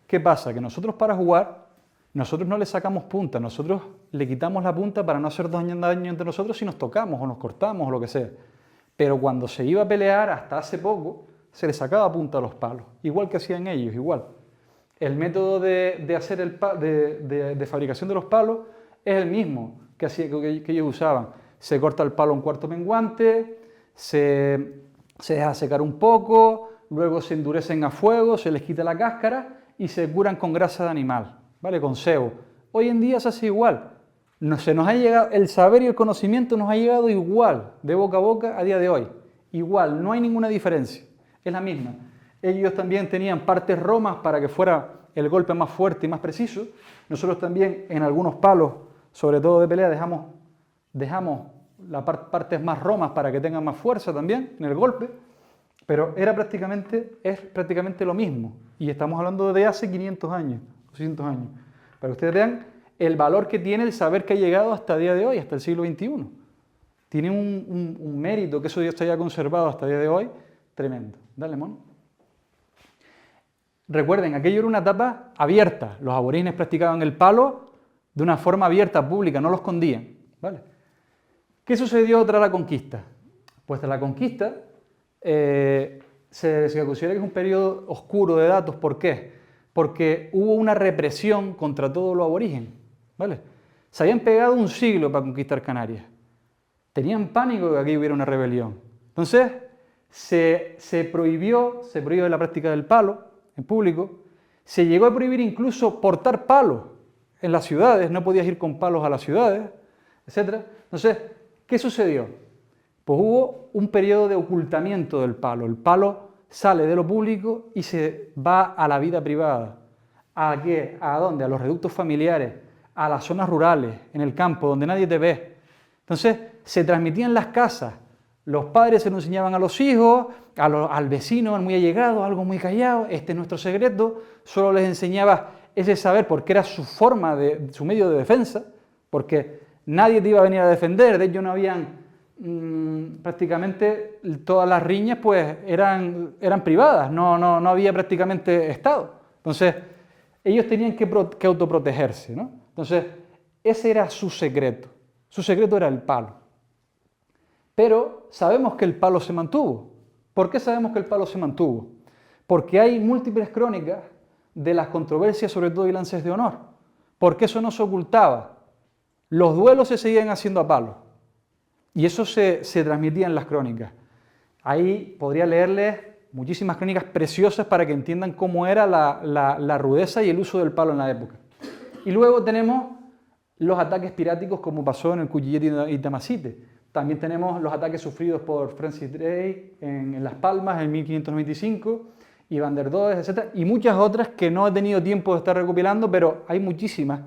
¿Qué pasa? Que nosotros para jugar, nosotros no le sacamos punta, nosotros le quitamos la punta para no hacer daño entre nosotros si nos tocamos o nos cortamos o lo que sea. Pero cuando se iba a pelear, hasta hace poco, se le sacaba punta a los palos, igual que hacían ellos, igual. El método de fabricación de los palos es el mismo que ellos usaban. Se corta el palo en cuarto menguante, se deja secar un poco, luego se endurecen a fuego, se les quita la cáscara y se curan con grasa de animal, ¿vale? Con sebo. Hoy en día se hace igual. Se nos ha llegado, el saber y el conocimiento nos ha llegado igual, de boca a boca, a día de hoy. Igual, no hay ninguna diferencia, es la misma. Ellos también tenían partes romas para que fuera el golpe más fuerte y más preciso. Nosotros también en algunos palos, sobre todo de pelea, dejamos las partes más romas para que tengan más fuerza también en el golpe, pero es prácticamente lo mismo. Y estamos hablando de hace 500 años, 200 años, para que ustedes vean el valor que tiene el saber que ha llegado hasta el día de hoy, hasta el siglo XXI. Tiene un mérito que eso ya se haya conservado hasta el día de hoy, tremendo. Dale, mono. Recuerden, aquello era una etapa abierta. Los aborígenes practicaban el palo de una forma abierta, pública, no lo escondían, ¿vale? ¿Qué sucedió tras la conquista? Pues tras la conquista se considera que es un periodo oscuro de datos. ¿Por qué? Porque hubo una represión contra todo lo aborigen, ¿vale? Se habían pegado un siglo para conquistar Canarias. Tenían pánico de que aquí hubiera una rebelión. Entonces, se prohibió la práctica del palo en público. Se llegó a prohibir incluso portar palos en las ciudades. No podías ir con palos a las ciudades, etc. Entonces, ¿qué sucedió? Pues hubo un periodo de ocultamiento del palo. El palo sale de lo público y se va a la vida privada. ¿A qué? ¿A dónde? A los reductos familiares, a las zonas rurales, en el campo, donde nadie te ve. Entonces, se transmitían en las casas. Los padres se lo enseñaban a los hijos, al vecino, al muy allegado, algo muy callado, este es nuestro secreto. Solo les enseñaba ese saber porque era su forma, su medio de defensa, porque nadie te iba a venir a defender. De hecho, no habían prácticamente todas las riñas pues eran privadas, no había prácticamente Estado. Entonces, ellos tenían que autoprotegerse, ¿no? Entonces, ese era su secreto. Su secreto era el palo. Pero sabemos que el palo se mantuvo. ¿Por qué sabemos que el palo se mantuvo? Porque hay múltiples crónicas de las controversias, sobre todo y lances de honor. Porque eso no se ocultaba. Los duelos se seguían haciendo a palo. Y eso se transmitía en las crónicas. Ahí podría leerles muchísimas crónicas preciosas para que entiendan cómo era la rudeza y el uso del palo en la época. Y luego tenemos los ataques piráticos como pasó en el Cuyilleti y Tamasite. También tenemos los ataques sufridos por Francis Drake en Las Palmas en 1595, y Van der Does, etc. Y muchas otras que no he tenido tiempo de estar recopilando, pero hay muchísimas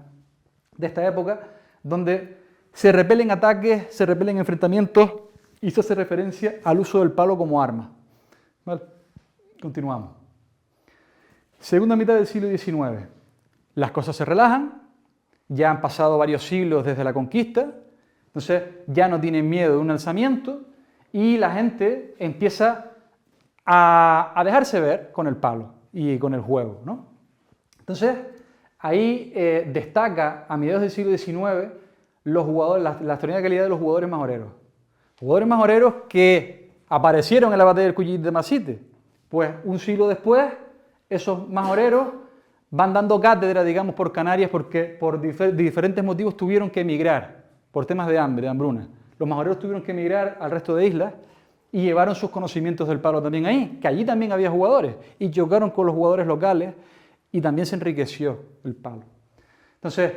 de esta época donde se repelen ataques, se repelen enfrentamientos y se hace referencia al uso del palo como arma. ¿Vale? Continuamos. Segunda mitad del siglo XIX. Las cosas se relajan, ya han pasado varios siglos desde la conquista, entonces ya no tienen miedo de un alzamiento y la gente empieza a dejarse ver con el palo y con el juego, ¿no? Entonces, ahí destaca a mediados del siglo XIX los jugadores, la extraordinaria calidad de los jugadores majoreros. Jugadores majoreros que aparecieron en la batalla del Cuyilleti de Masite. Pues un siglo después, esos majoreros van dando cátedra, digamos, por Canarias porque por diferentes motivos tuvieron que emigrar, por temas de hambre, de hambruna. Los majoreros tuvieron que emigrar al resto de islas y llevaron sus conocimientos del palo también ahí, que allí también había jugadores, y chocaron con los jugadores locales y también se enriqueció el palo. Entonces,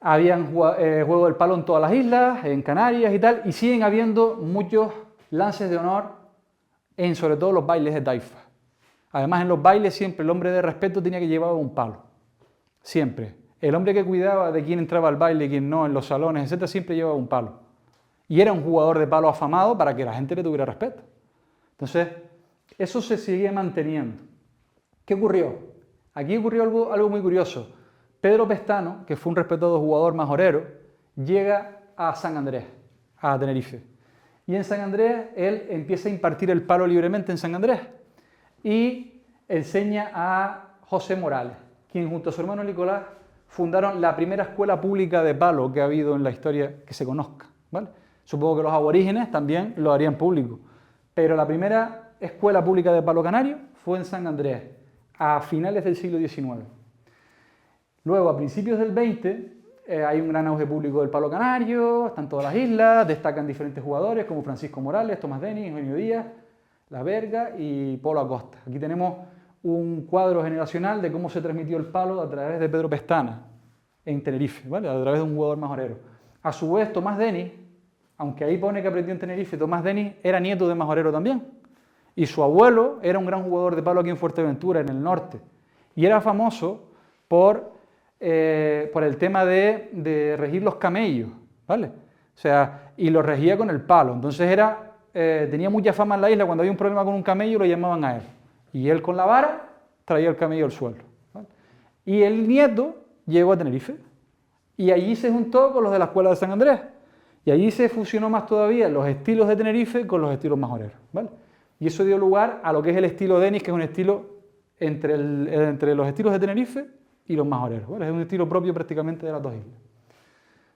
habían juego del palo en todas las islas, en Canarias y tal, y siguen habiendo muchos lances de honor en sobre todo los bailes de taifa. Además, en los bailes siempre el hombre de respeto tenía que llevar un palo. Siempre. El hombre que cuidaba de quién entraba al baile y quién no, en los salones, etc., siempre llevaba un palo. Y era un jugador de palo afamado para que la gente le tuviera respeto. Entonces, eso se sigue manteniendo. ¿Qué ocurrió? Aquí ocurrió algo muy curioso. Pedro Pestano, que fue un respetado jugador majorero, llega a San Andrés, a Tenerife. Y en San Andrés él empieza a impartir el palo libremente en San Andrés y enseña a José Morales, quien junto a su hermano Nicolás fundaron la primera escuela pública de palo que ha habido en la historia que se conozca, ¿vale? Supongo que los aborígenes también lo harían público, pero la primera escuela pública de palo canario fue en San Andrés, a finales del siglo XIX. Luego, a principios del XX, hay un gran auge público del palo canario, están todas las islas, destacan diferentes jugadores como Francisco Morales, Tomás Denis, Eugenio Díaz, La Verga y Polo Acosta. Aquí tenemos un cuadro generacional de cómo se transmitió el palo a través de Pedro Pestana en Tenerife, ¿vale? A través de un jugador majorero. A su vez, Tomás Denis, aunque ahí pone que aprendió en Tenerife, Tomás Denis era nieto de majorero también. Y su abuelo era un gran jugador de palo aquí en Fuerteventura, en el norte. Y era famoso por el tema de regir los camellos, ¿vale? O sea, y los regía con el palo. Entonces tenía mucha fama en la isla. Cuando había un problema con un camello lo llamaban a él. Y él con la vara traía el camello al suelo, ¿vale? Y el nieto llegó a Tenerife. Y allí se juntó con los de la escuela de San Andrés. Y allí se fusionó más todavía los estilos de Tenerife con los estilos majoreros, ¿vale? Y eso dio lugar a lo que es el estilo Denis, que es un estilo entre los estilos de Tenerife y los majoreros, ¿vale? Es un estilo propio prácticamente de las dos islas.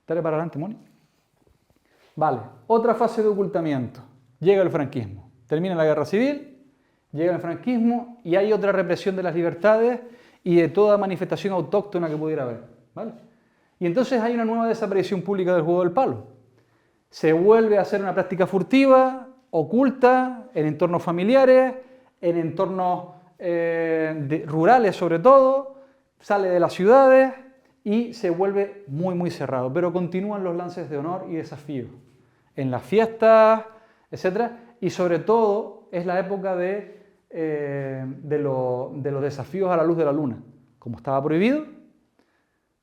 Dale para adelante, Moni. Vale, otra fase de ocultamiento. Llega el franquismo. Termina la guerra civil, llega el franquismo y hay otra represión de las libertades y de toda manifestación autóctona que pudiera haber, ¿vale? Y entonces hay una nueva desaparición pública del juego del palo. Se vuelve a hacer una práctica furtiva, oculta, en entornos familiares, en entornos rurales sobre todo, sale de las ciudades y se vuelve muy, muy cerrado. Pero continúan los lances de honor y desafíos en las fiestas, etc. Y sobre todo es la época de los desafíos a la luz de la luna. Como estaba prohibido,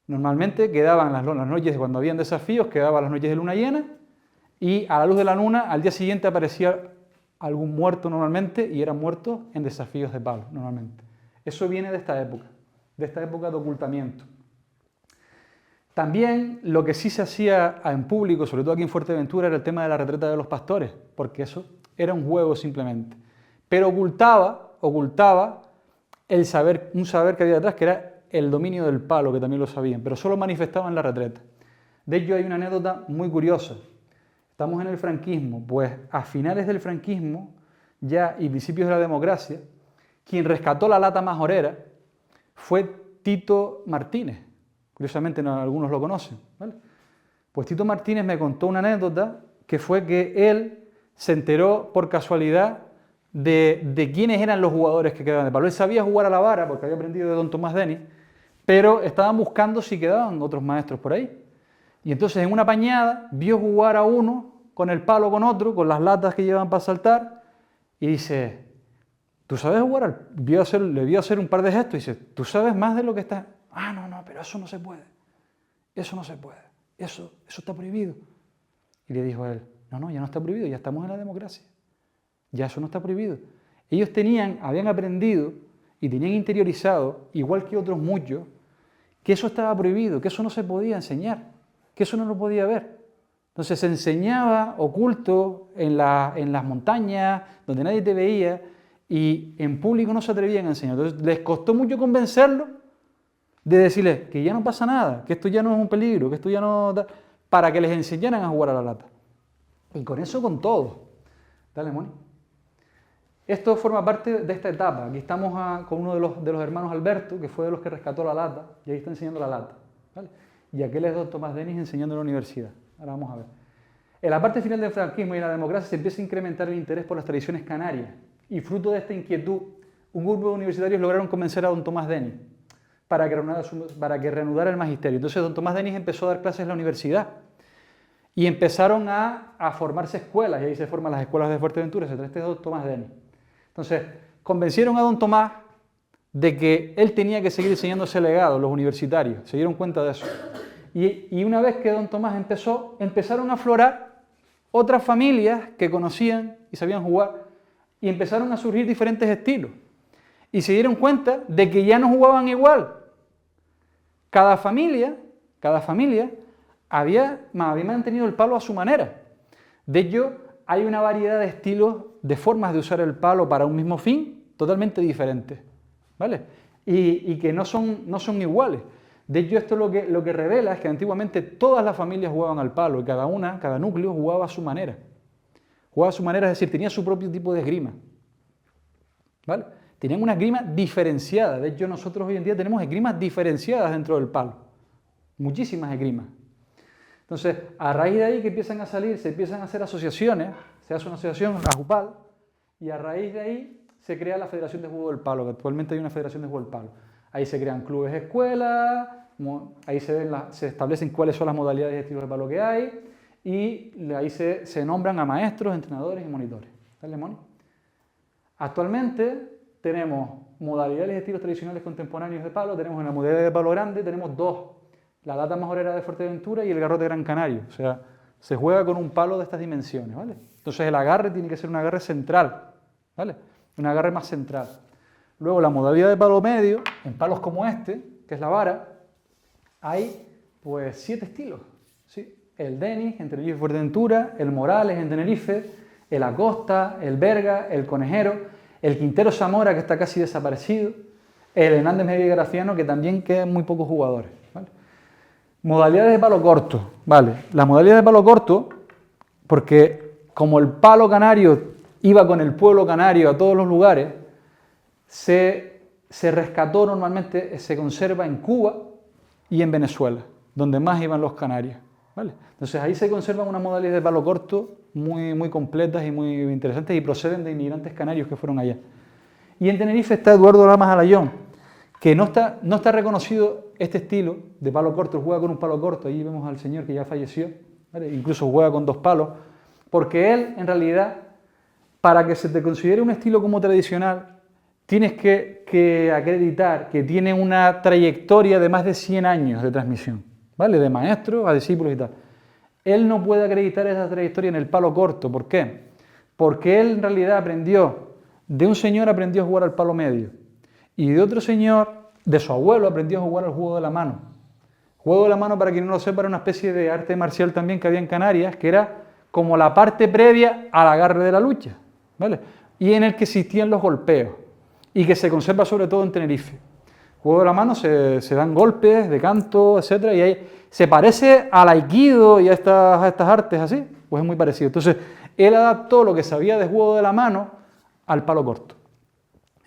normalmente quedaban las noches, cuando habían desafíos, quedaban las noches de luna llena y a la luz de la luna al día siguiente aparecía algún muerto normalmente y eran muertos en desafíos de palo normalmente. Eso viene de esta época de ocultamiento. También lo que sí se hacía en público, sobre todo aquí en Fuerteventura, era el tema de la retreta de los pastores, porque eso era un juego simplemente. Pero ocultaba un saber que había detrás, que era el dominio del palo, que también lo sabían, pero solo manifestaban la retreta. De hecho, hay una anécdota muy curiosa. Estamos en el franquismo, pues a finales del franquismo, ya y principios de la democracia, quien rescató la lata majorera fue Tito Martínez. Curiosamente, algunos lo conocen, ¿vale? Pues Tito Martínez me contó una anécdota que fue que él se enteró por casualidad de quiénes eran los jugadores que quedaban de palo. Él sabía jugar a la vara porque había aprendido de don Tomás Denis, pero estaban buscando si quedaban otros maestros por ahí. Y entonces en una pañada vio jugar a uno con el palo con otro, con las latas que llevaban para saltar, y dice, ¿tú sabes jugar? Le vio hacer un par de gestos y dice, ¿tú sabes más de lo que está? Ah, no, pero eso no se puede. Eso no se puede. Eso está prohibido. Y le dijo a él, no, ya no está prohibido, ya estamos en la democracia. Ya eso no está prohibido. Ellos habían aprendido y tenían interiorizado, igual que otros muchos, que eso estaba prohibido, que eso no se podía enseñar, que eso no lo podía ver. Entonces se enseñaba oculto en las montañas, donde nadie te veía, y en público no se atrevían a enseñar. Entonces les costó mucho convencerlo de decirles que ya no pasa nada, que esto ya no es un peligro, que esto ya no... para que les enseñaran a jugar a la lata. Y con eso con todo. Dale, Moni. Esto forma parte de esta etapa. Aquí estamos con uno de los hermanos Alberto, que fue de los que rescató la lata, y ahí está enseñando la lata. ¿Vale? Y aquel es don Tomás Denis enseñando en la universidad. Ahora vamos a ver. En la parte final del franquismo y la democracia se empieza a incrementar el interés por las tradiciones canarias. Y fruto de esta inquietud, un grupo de universitarios lograron convencer a don Tomás Denis para que reanudara el magisterio. Entonces don Tomás Denis empezó a dar clases en la universidad. Y empezaron a formarse escuelas, y ahí se forman las escuelas de Fuerteventura, este es don Tomás Denis. Entonces, convencieron a don Tomás de que él tenía que seguir enseñando ese legado, los universitarios, se dieron cuenta de eso. Y una vez que don Tomás empezaron a aflorar otras familias que conocían y sabían jugar, y empezaron a surgir diferentes estilos. Y se dieron cuenta de que ya no jugaban igual. Cada familia había mantenido el palo a su manera. De hecho, hay una variedad de estilos, de formas de usar el palo para un mismo fin, totalmente diferentes, ¿vale? Y que no son iguales. De hecho, esto lo que revela es que antiguamente todas las familias jugaban al palo y cada núcleo jugaba a su manera. Jugaba a su manera, es decir, tenía su propio tipo de esgrima, ¿vale? Tenían una esgrima diferenciada. De hecho, nosotros hoy en día tenemos esgrimas diferenciadas dentro del palo. Muchísimas esgrimas. Entonces, a raíz de ahí que empiezan a salir, se empiezan a hacer asociaciones, se hace una asociación, la JUPAL, y a raíz de ahí se crea la Federación de Juego del Palo, que actualmente hay una Federación de Juego del Palo. Ahí se crean clubes escuelas, ahí se establecen cuáles son las modalidades y estilos de palo que hay, y ahí se nombran a maestros, entrenadores y monitores. ¿Dale, Moni? Actualmente tenemos modalidades y estilos tradicionales contemporáneos de palo, tenemos en la modalidad de palo grande, tenemos dos. La lata majorera de Fuerteventura y el garrote Gran Canario. O sea, se juega con un palo de estas dimensiones, ¿vale? Entonces el agarre tiene que ser un agarre central, ¿vale? Un agarre más central. Luego la modalidad de palo medio, en palos como este, que es la vara, hay pues 7 estilos, ¿sí? El Denis en Tenerife y Fuerteventura, el Morales en Tenerife, el Acosta, el Berga, el Conejero, el Quintero Zamora, que está casi desaparecido, el Hernández Medina y Graciano, que también quedan muy pocos jugadores, ¿vale? Modalidades de palo corto, ¿vale? La modalidad de palo corto, porque como el palo canario iba con el pueblo canario a todos los lugares, se rescató normalmente, se conserva en Cuba y en Venezuela, donde más iban los canarios, ¿vale? Entonces ahí se conservan unas modalidades de palo corto muy completas y muy interesantes y proceden de inmigrantes canarios que fueron allá. Y en Tenerife está Eduardo Lamas Alayón, que no está reconocido este estilo de palo corto, juega con un palo corto, ahí vemos al señor que ya falleció, ¿vale? Incluso juega con 2 palos, porque él en realidad, para que se te considere un estilo como tradicional, tienes que acreditar que tiene una trayectoria de más de 100 años de transmisión, ¿vale? De maestros a discípulos y tal. Él no puede acreditar esa trayectoria en el palo corto, ¿por qué? Porque él en realidad de un señor aprendió a jugar al palo medio, y de otro señor, de su abuelo, aprendió a jugar al juego de la mano. Juego de la mano, para quien no lo sepa, era una especie de arte marcial también que había en Canarias, que era como la parte previa al agarre de la lucha, ¿vale? Y en el que existían los golpeos, y que se conserva sobre todo en Tenerife. Juego de la mano se dan golpes de canto, etcétera, y ahí se parece al aikido y a estas artes así, pues es muy parecido. Entonces, él adaptó lo que sabía de juego de la mano al palo corto.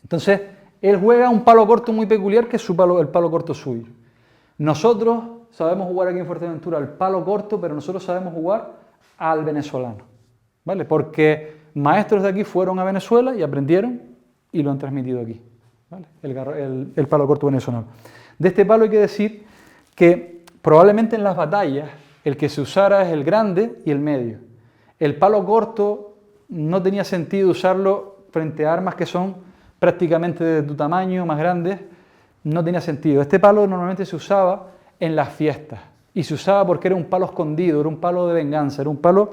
Entonces, él juega un palo corto muy peculiar, que es el palo corto suyo. Nosotros sabemos jugar aquí en Fuerteventura al palo corto, pero nosotros sabemos jugar al venezolano, ¿vale? Porque maestros de aquí fueron a Venezuela y aprendieron y lo han transmitido aquí, ¿vale? El palo corto venezolano. De este palo hay que decir que probablemente en las batallas el que se usara es el grande y el medio. El palo corto no tenía sentido usarlo frente a armas que son prácticamente de tu tamaño, más grandes, no tenía sentido. Este palo normalmente se usaba en las fiestas y se usaba porque era un palo escondido, era un palo de venganza, era un palo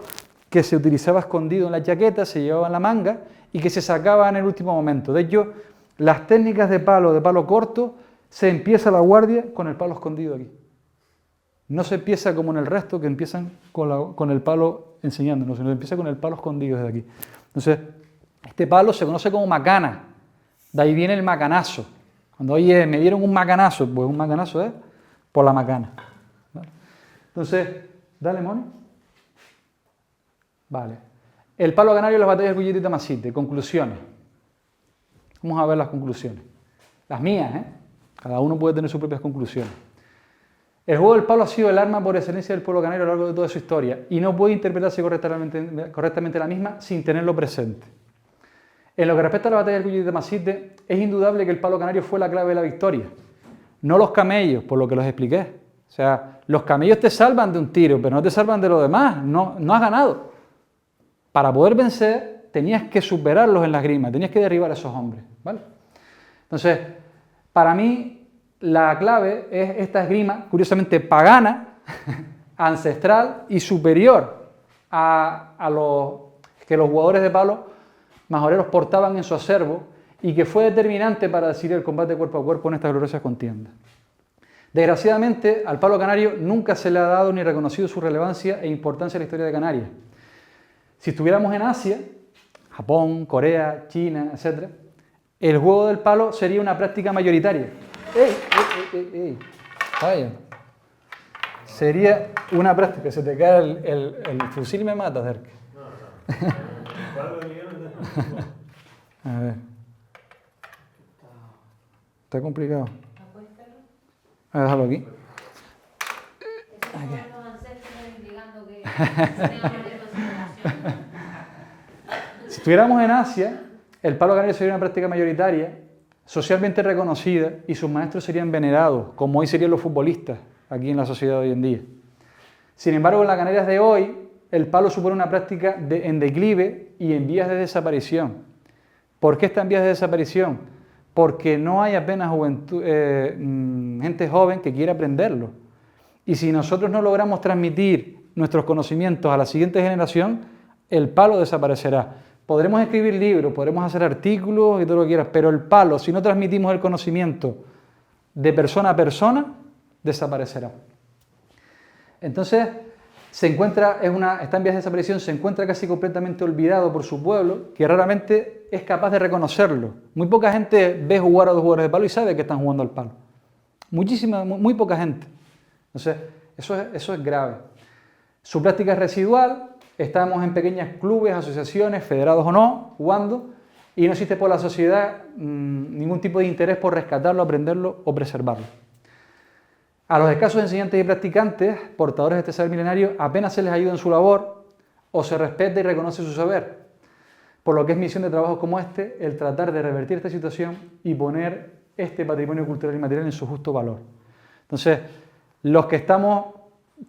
que se utilizaba escondido en la chaqueta, se llevaba en la manga y que se sacaba en el último momento. De hecho, las técnicas de palo corto, se empieza la guardia con el palo escondido aquí. No se empieza como en el resto, que empiezan con el palo enseñándonos, sino que empieza con el palo escondido desde aquí. Entonces, este palo se conoce como macana, de ahí viene el macanazo. Cuando, oye, me dieron un macanazo, pues un macanazo es por la macana. ¿Vale? Entonces, dale, Moni. Vale. El palo canario en las batallas de Cuyiti y Tamasite. Conclusiones. Vamos a ver las conclusiones. Las mías, ¿eh? Cada uno puede tener sus propias conclusiones. El juego del palo ha sido el arma por excelencia del pueblo canario a lo largo de toda su historia y no puede interpretarse correctamente la misma sin tenerlo presente. En lo que respecta a la batalla del Cuyiti y Tamasite, es indudable que el palo canario fue la clave de la victoria. No los camellos, por lo que los expliqué. O sea, los camellos te salvan de un tiro, pero no te salvan de lo demás. No has ganado. Para poder vencer, tenías que superarlos en la esgrima, tenías que derribar a esos hombres, ¿vale? Entonces, para mí, la clave es esta esgrima, curiosamente pagana, ancestral y superior a los que los jugadores de palo majoreros portaban en su acervo y que fue determinante para decidir el combate cuerpo a cuerpo en estas gloriosas contiendas. Desgraciadamente, al palo canario nunca se le ha dado ni reconocido su relevancia e importancia en la historia de Canarias. Si estuviéramos en Asia, Japón, Corea, China, etc., el juego del palo sería una práctica mayoritaria. ¡Ey! Vaya. Sería una práctica. Se te cae el fusil y me mata, Derek. A ver. Está complicado. A ver, déjalo aquí. Si estuviéramos en Asia, el palo canario sería una práctica mayoritaria, socialmente reconocida, y sus maestros serían venerados, como hoy serían los futbolistas aquí en la sociedad de hoy en día. Sin embargo, en las Canarias de hoy, el palo supone una práctica en declive y en vías de desaparición. ¿Por qué está en vías de desaparición? Porque no hay apenas gente joven que quiera aprenderlo. Y si nosotros no logramos transmitir nuestros conocimientos a la siguiente generación, el palo desaparecerá. Podremos escribir libros, podremos hacer artículos y todo lo que quieras, pero el palo, si no transmitimos el conocimiento de persona a persona, desaparecerá. Entonces, está en vías de desaparición, se encuentra casi completamente olvidado por su pueblo, que raramente es capaz de reconocerlo. Muy poca gente ve jugar a los jugadores de palo y sabe que están jugando al palo. Muy poca gente. Entonces, eso es grave. Su práctica es residual, estamos en pequeños clubes, asociaciones, federados o no, jugando, y no existe por la sociedad ningún tipo de interés por rescatarlo, aprenderlo o preservarlo. A los escasos enseñantes y practicantes, portadores de este saber milenario, apenas se les ayuda en su labor o se respeta y reconoce su saber. Por lo que es misión de trabajos como este, el tratar de revertir esta situación y poner este patrimonio cultural y material en su justo valor. Entonces, los que estamos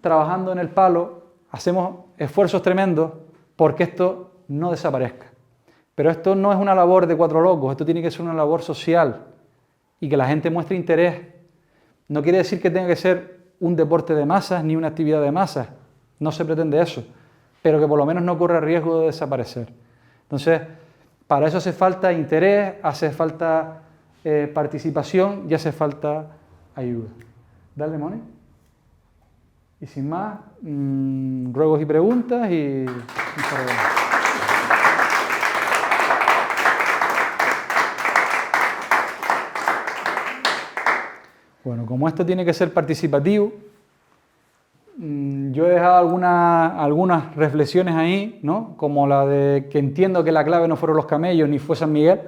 trabajando en el palo, hacemos esfuerzos tremendos porque esto no desaparezca. Pero esto no es una labor de cuatro locos, esto tiene que ser una labor social y que la gente muestre interés. No quiere decir que tenga que ser un deporte de masas ni una actividad de masas, no se pretende eso, pero que por lo menos no corra riesgo de desaparecer. Entonces, para eso hace falta interés, hace falta participación y hace falta ayuda. Dale, Moni. Y sin más, ruegos y preguntas y... Bueno, como esto tiene que ser participativo, yo he dejado algunas reflexiones ahí, ¿no? Como la de que entiendo que la clave no fueron los camellos ni fue San Miguel,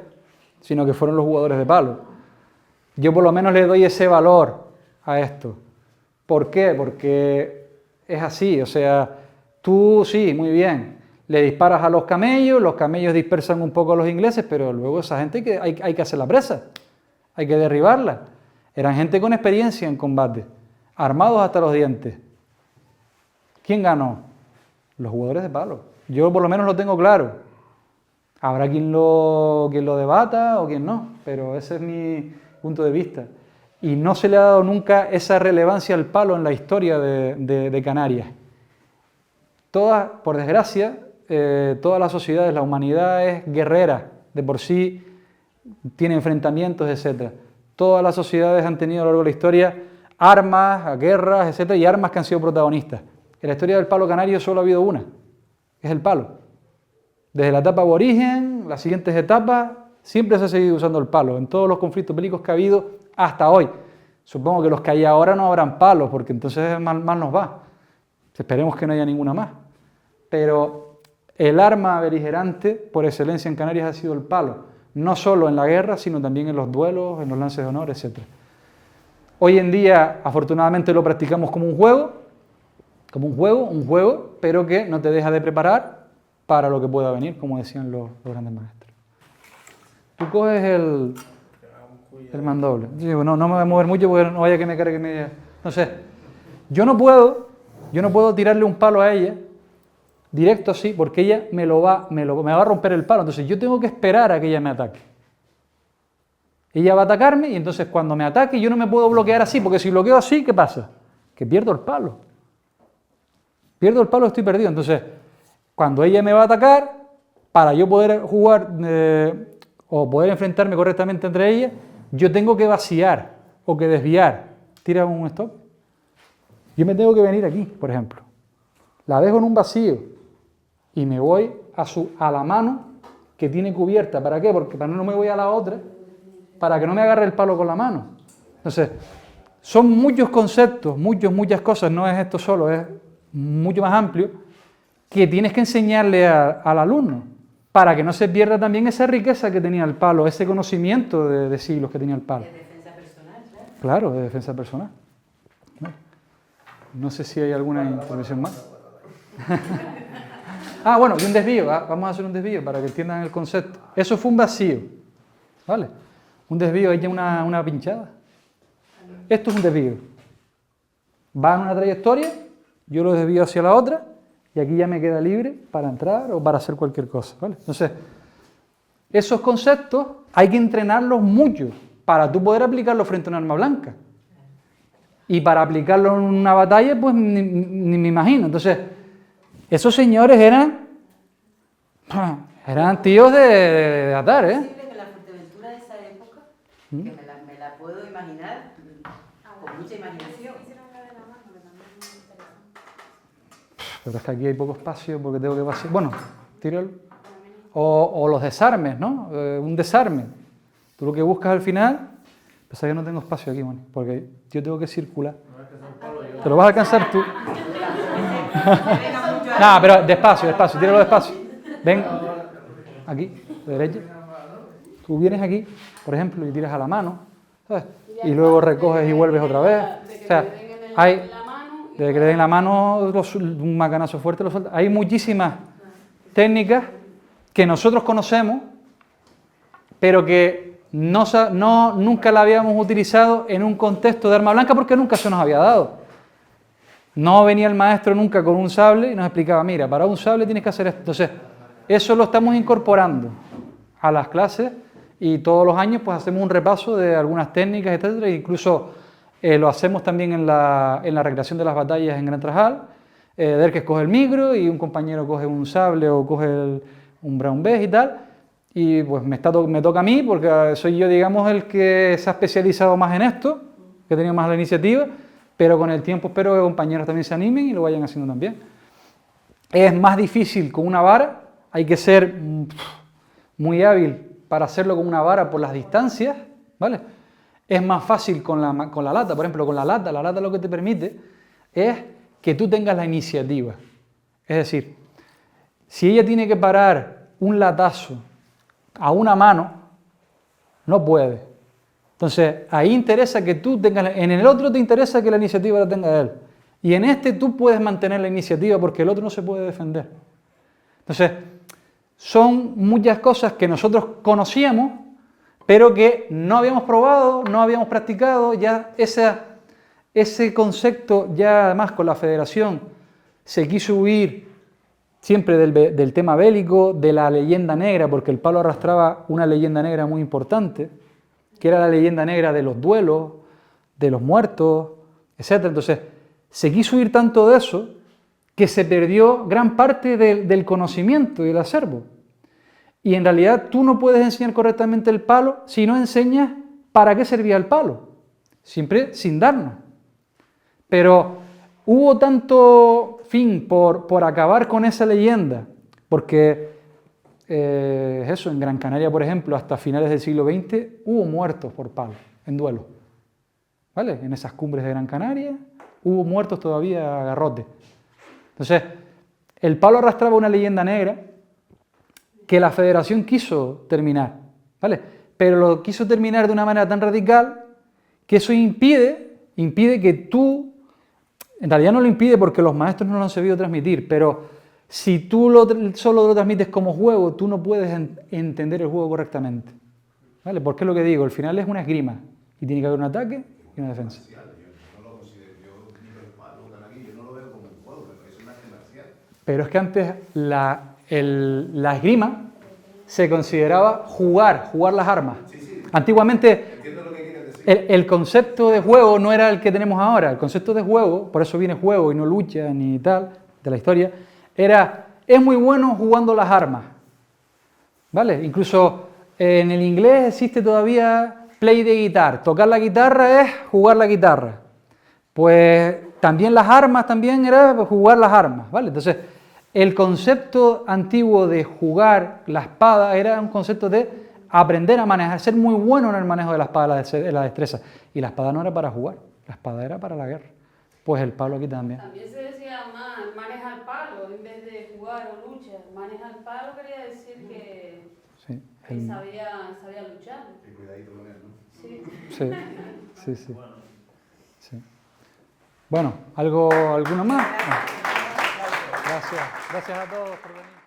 sino que fueron los jugadores de palo. Yo por lo menos le doy ese valor a esto. ¿Por qué? Porque es así, o sea, tú sí, muy bien, le disparas a los camellos dispersan un poco a los ingleses, pero luego esa gente hay que hacerla presa, hay que derribarla. Eran gente con experiencia en combate, armados hasta los dientes. ¿Quién ganó? Los jugadores de palo. Yo por lo menos lo tengo claro. Habrá quien lo debata o quien no, pero ese es mi punto de vista. Y no se le ha dado nunca esa relevancia al palo en la historia de Canarias. Todas, por desgracia, todas las sociedades, la humanidad es guerrera, de por sí tiene enfrentamientos, etc. Todas las sociedades han tenido a lo largo de la historia armas, guerras, etc. y armas que han sido protagonistas. En la historia del palo canario solo ha habido una, que es el palo. Desde la etapa aborigen, las siguientes etapas, siempre se ha seguido usando el palo, en todos los conflictos bélicos que ha habido hasta hoy. Supongo que los que hay ahora no habrán palos, porque entonces mal nos va. Esperemos que no haya ninguna más. Pero el arma beligerante por excelencia en Canarias ha sido el palo. No solo en la guerra, sino también en los duelos, en los lances de honor, etc. Hoy en día, afortunadamente, lo practicamos como un juego, pero que no te deja de preparar para lo que pueda venir, como decían los grandes maestros. Tú coges el mandoble. Digo, no me voy a mover mucho porque no vaya que me cargue media. No sé. Yo no puedo tirarle un palo a ella directo así, porque ella me va a romper el palo. Entonces yo tengo que esperar a que ella me ataque. Ella va a atacarme y entonces cuando me ataque yo no me puedo bloquear así, porque si bloqueo así, ¿qué pasa? Que pierdo el palo. Pierdo el palo, estoy perdido. Entonces, cuando ella me va a atacar, para yo poder jugar o poder enfrentarme correctamente entre ellas, yo tengo que vaciar o que desviar. Tira un stop. Yo me tengo que venir aquí, por ejemplo. La dejo en un vacío y me voy a la mano que tiene cubierta. ¿Para qué? Porque no me voy a la otra, para que no me agarre el palo con la mano. Entonces, son muchos conceptos, muchas cosas, no es esto solo, es mucho más amplio, que tienes que enseñarle al alumno, para que no se pierda también esa riqueza que tenía el palo, ese conocimiento de siglos que tenía el palo.
De defensa personal, claro.
Claro, de defensa personal. No sé si hay alguna intervención más. Bueno, y un desvío, vamos a hacer un desvío para que entiendan el concepto. Eso fue un vacío, ¿vale? Un desvío, hay una pinchada. Esto es un desvío. Va en una trayectoria, yo lo desvío hacia la otra, y aquí ya me queda libre para entrar o para hacer cualquier cosa, ¿vale? Entonces, esos conceptos hay que entrenarlos mucho para tú poder aplicarlos frente a un arma blanca. Y para aplicarlo en una batalla, pues ni me imagino. Entonces, esos señores eran tíos de atar,
Es posible que la Fuerteventura de esa época, que me la puedo imaginar con mucha imaginación.
Pero es que aquí hay poco espacio porque tengo que pasar. Bueno, tíralo. O los desarmes, ¿no? Un desarme. Tú lo que buscas al final, pues que no tengo espacio aquí, Moni, porque yo tengo que circular. ¿Te lo vas a alcanzar tú? No, pero despacio, tíralo despacio. Ven, aquí, de derecha. Tú vienes aquí, por ejemplo, y tiras a la mano, ¿sabes? Y luego recoges y vuelves otra vez. O sea, hay... Desde que le den la mano, un macanazo fuerte lo suelta. Hay muchísimas técnicas que nosotros conocemos, pero que nunca la habíamos utilizado en un contexto de arma blanca porque nunca se nos había dado. No venía el maestro nunca con un sable y nos explicaba, mira, para un sable tienes que hacer esto. Entonces, eso lo estamos incorporando a las clases y todos los años pues hacemos un repaso de algunas técnicas, etcétera, e incluso lo hacemos también en la recreación de las batallas en Gran Trajal. Derkes coge el micro y un compañero coge un sable o coge un brown bess y tal. Y pues me toca a mí porque soy yo, digamos, el que se ha especializado más en esto, que ha tenido más la iniciativa. pero con el tiempo espero que compañeros también se animen y lo vayan haciendo también. Es más difícil con una vara, hay que ser muy hábil para hacerlo con una vara por las distancias, ¿vale? Es más fácil con la lata, por ejemplo, con la lata lo que te permite es que tú tengas la iniciativa. Es decir, si ella tiene que parar un latazo a una mano, no puede. Entonces, ahí interesa que tú tengas, en el otro te interesa que la iniciativa la tenga él. Y en este tú puedes mantener la iniciativa porque el otro no se puede defender. Entonces, son muchas cosas que nosotros conocíamos, pero que no habíamos probado, no habíamos practicado. Ya ese concepto, ya además con la federación, se quiso huir siempre del tema bélico, de la leyenda negra, porque el palo arrastraba una leyenda negra muy importante, que era la leyenda negra de los duelos, de los muertos, etc. Entonces, se quiso huir tanto de eso que se perdió gran parte del conocimiento y del acervo. Y en realidad tú no puedes enseñar correctamente el palo si no enseñas para qué servía el palo, siempre sin darnos. Pero hubo tanto fin por acabar con esa leyenda, porque eso, en Gran Canaria, por ejemplo, hasta finales del siglo XX, hubo muertos por palo, en duelo. ¿Vale? En esas cumbres de Gran Canaria hubo muertos todavía a garrote. Entonces, el palo arrastraba una leyenda negra que la federación quiso terminar, ¿vale? Pero lo quiso terminar de una manera tan radical que eso impide que tú, en realidad no lo impide porque los maestros no lo han sabido transmitir, pero si tú solo lo transmites como juego, tú no puedes entender el juego correctamente, ¿vale? Porque es lo que digo, al final es una esgrima y tiene que haber un ataque y una defensa. Pero es que antes la esgrima se consideraba jugar las armas. Antiguamente el concepto de juego no era el que tenemos ahora. El concepto de juego, por eso viene juego y no lucha ni tal, de la historia, es muy bueno jugando las armas. ¿Vale? Incluso en el inglés existe todavía play the guitar. Tocar la guitarra es jugar la guitarra. Pues también las armas también era jugar las armas, ¿vale? Entonces, el concepto antiguo de jugar la espada era un concepto de aprender a manejar, ser muy bueno en el manejo de la espada, de la destreza. Y la espada no era para jugar, la espada era para la guerra. Pues el palo aquí también.
También se decía maneja el palo en vez de jugar o lucha. Maneja el palo quería decir que,
sí,
que sabía luchar.
Y cuidadito con él, ¿no?
Sí, sí, sí. Sí. Bueno, ¿alguna más? No. Gracias a todos por venir.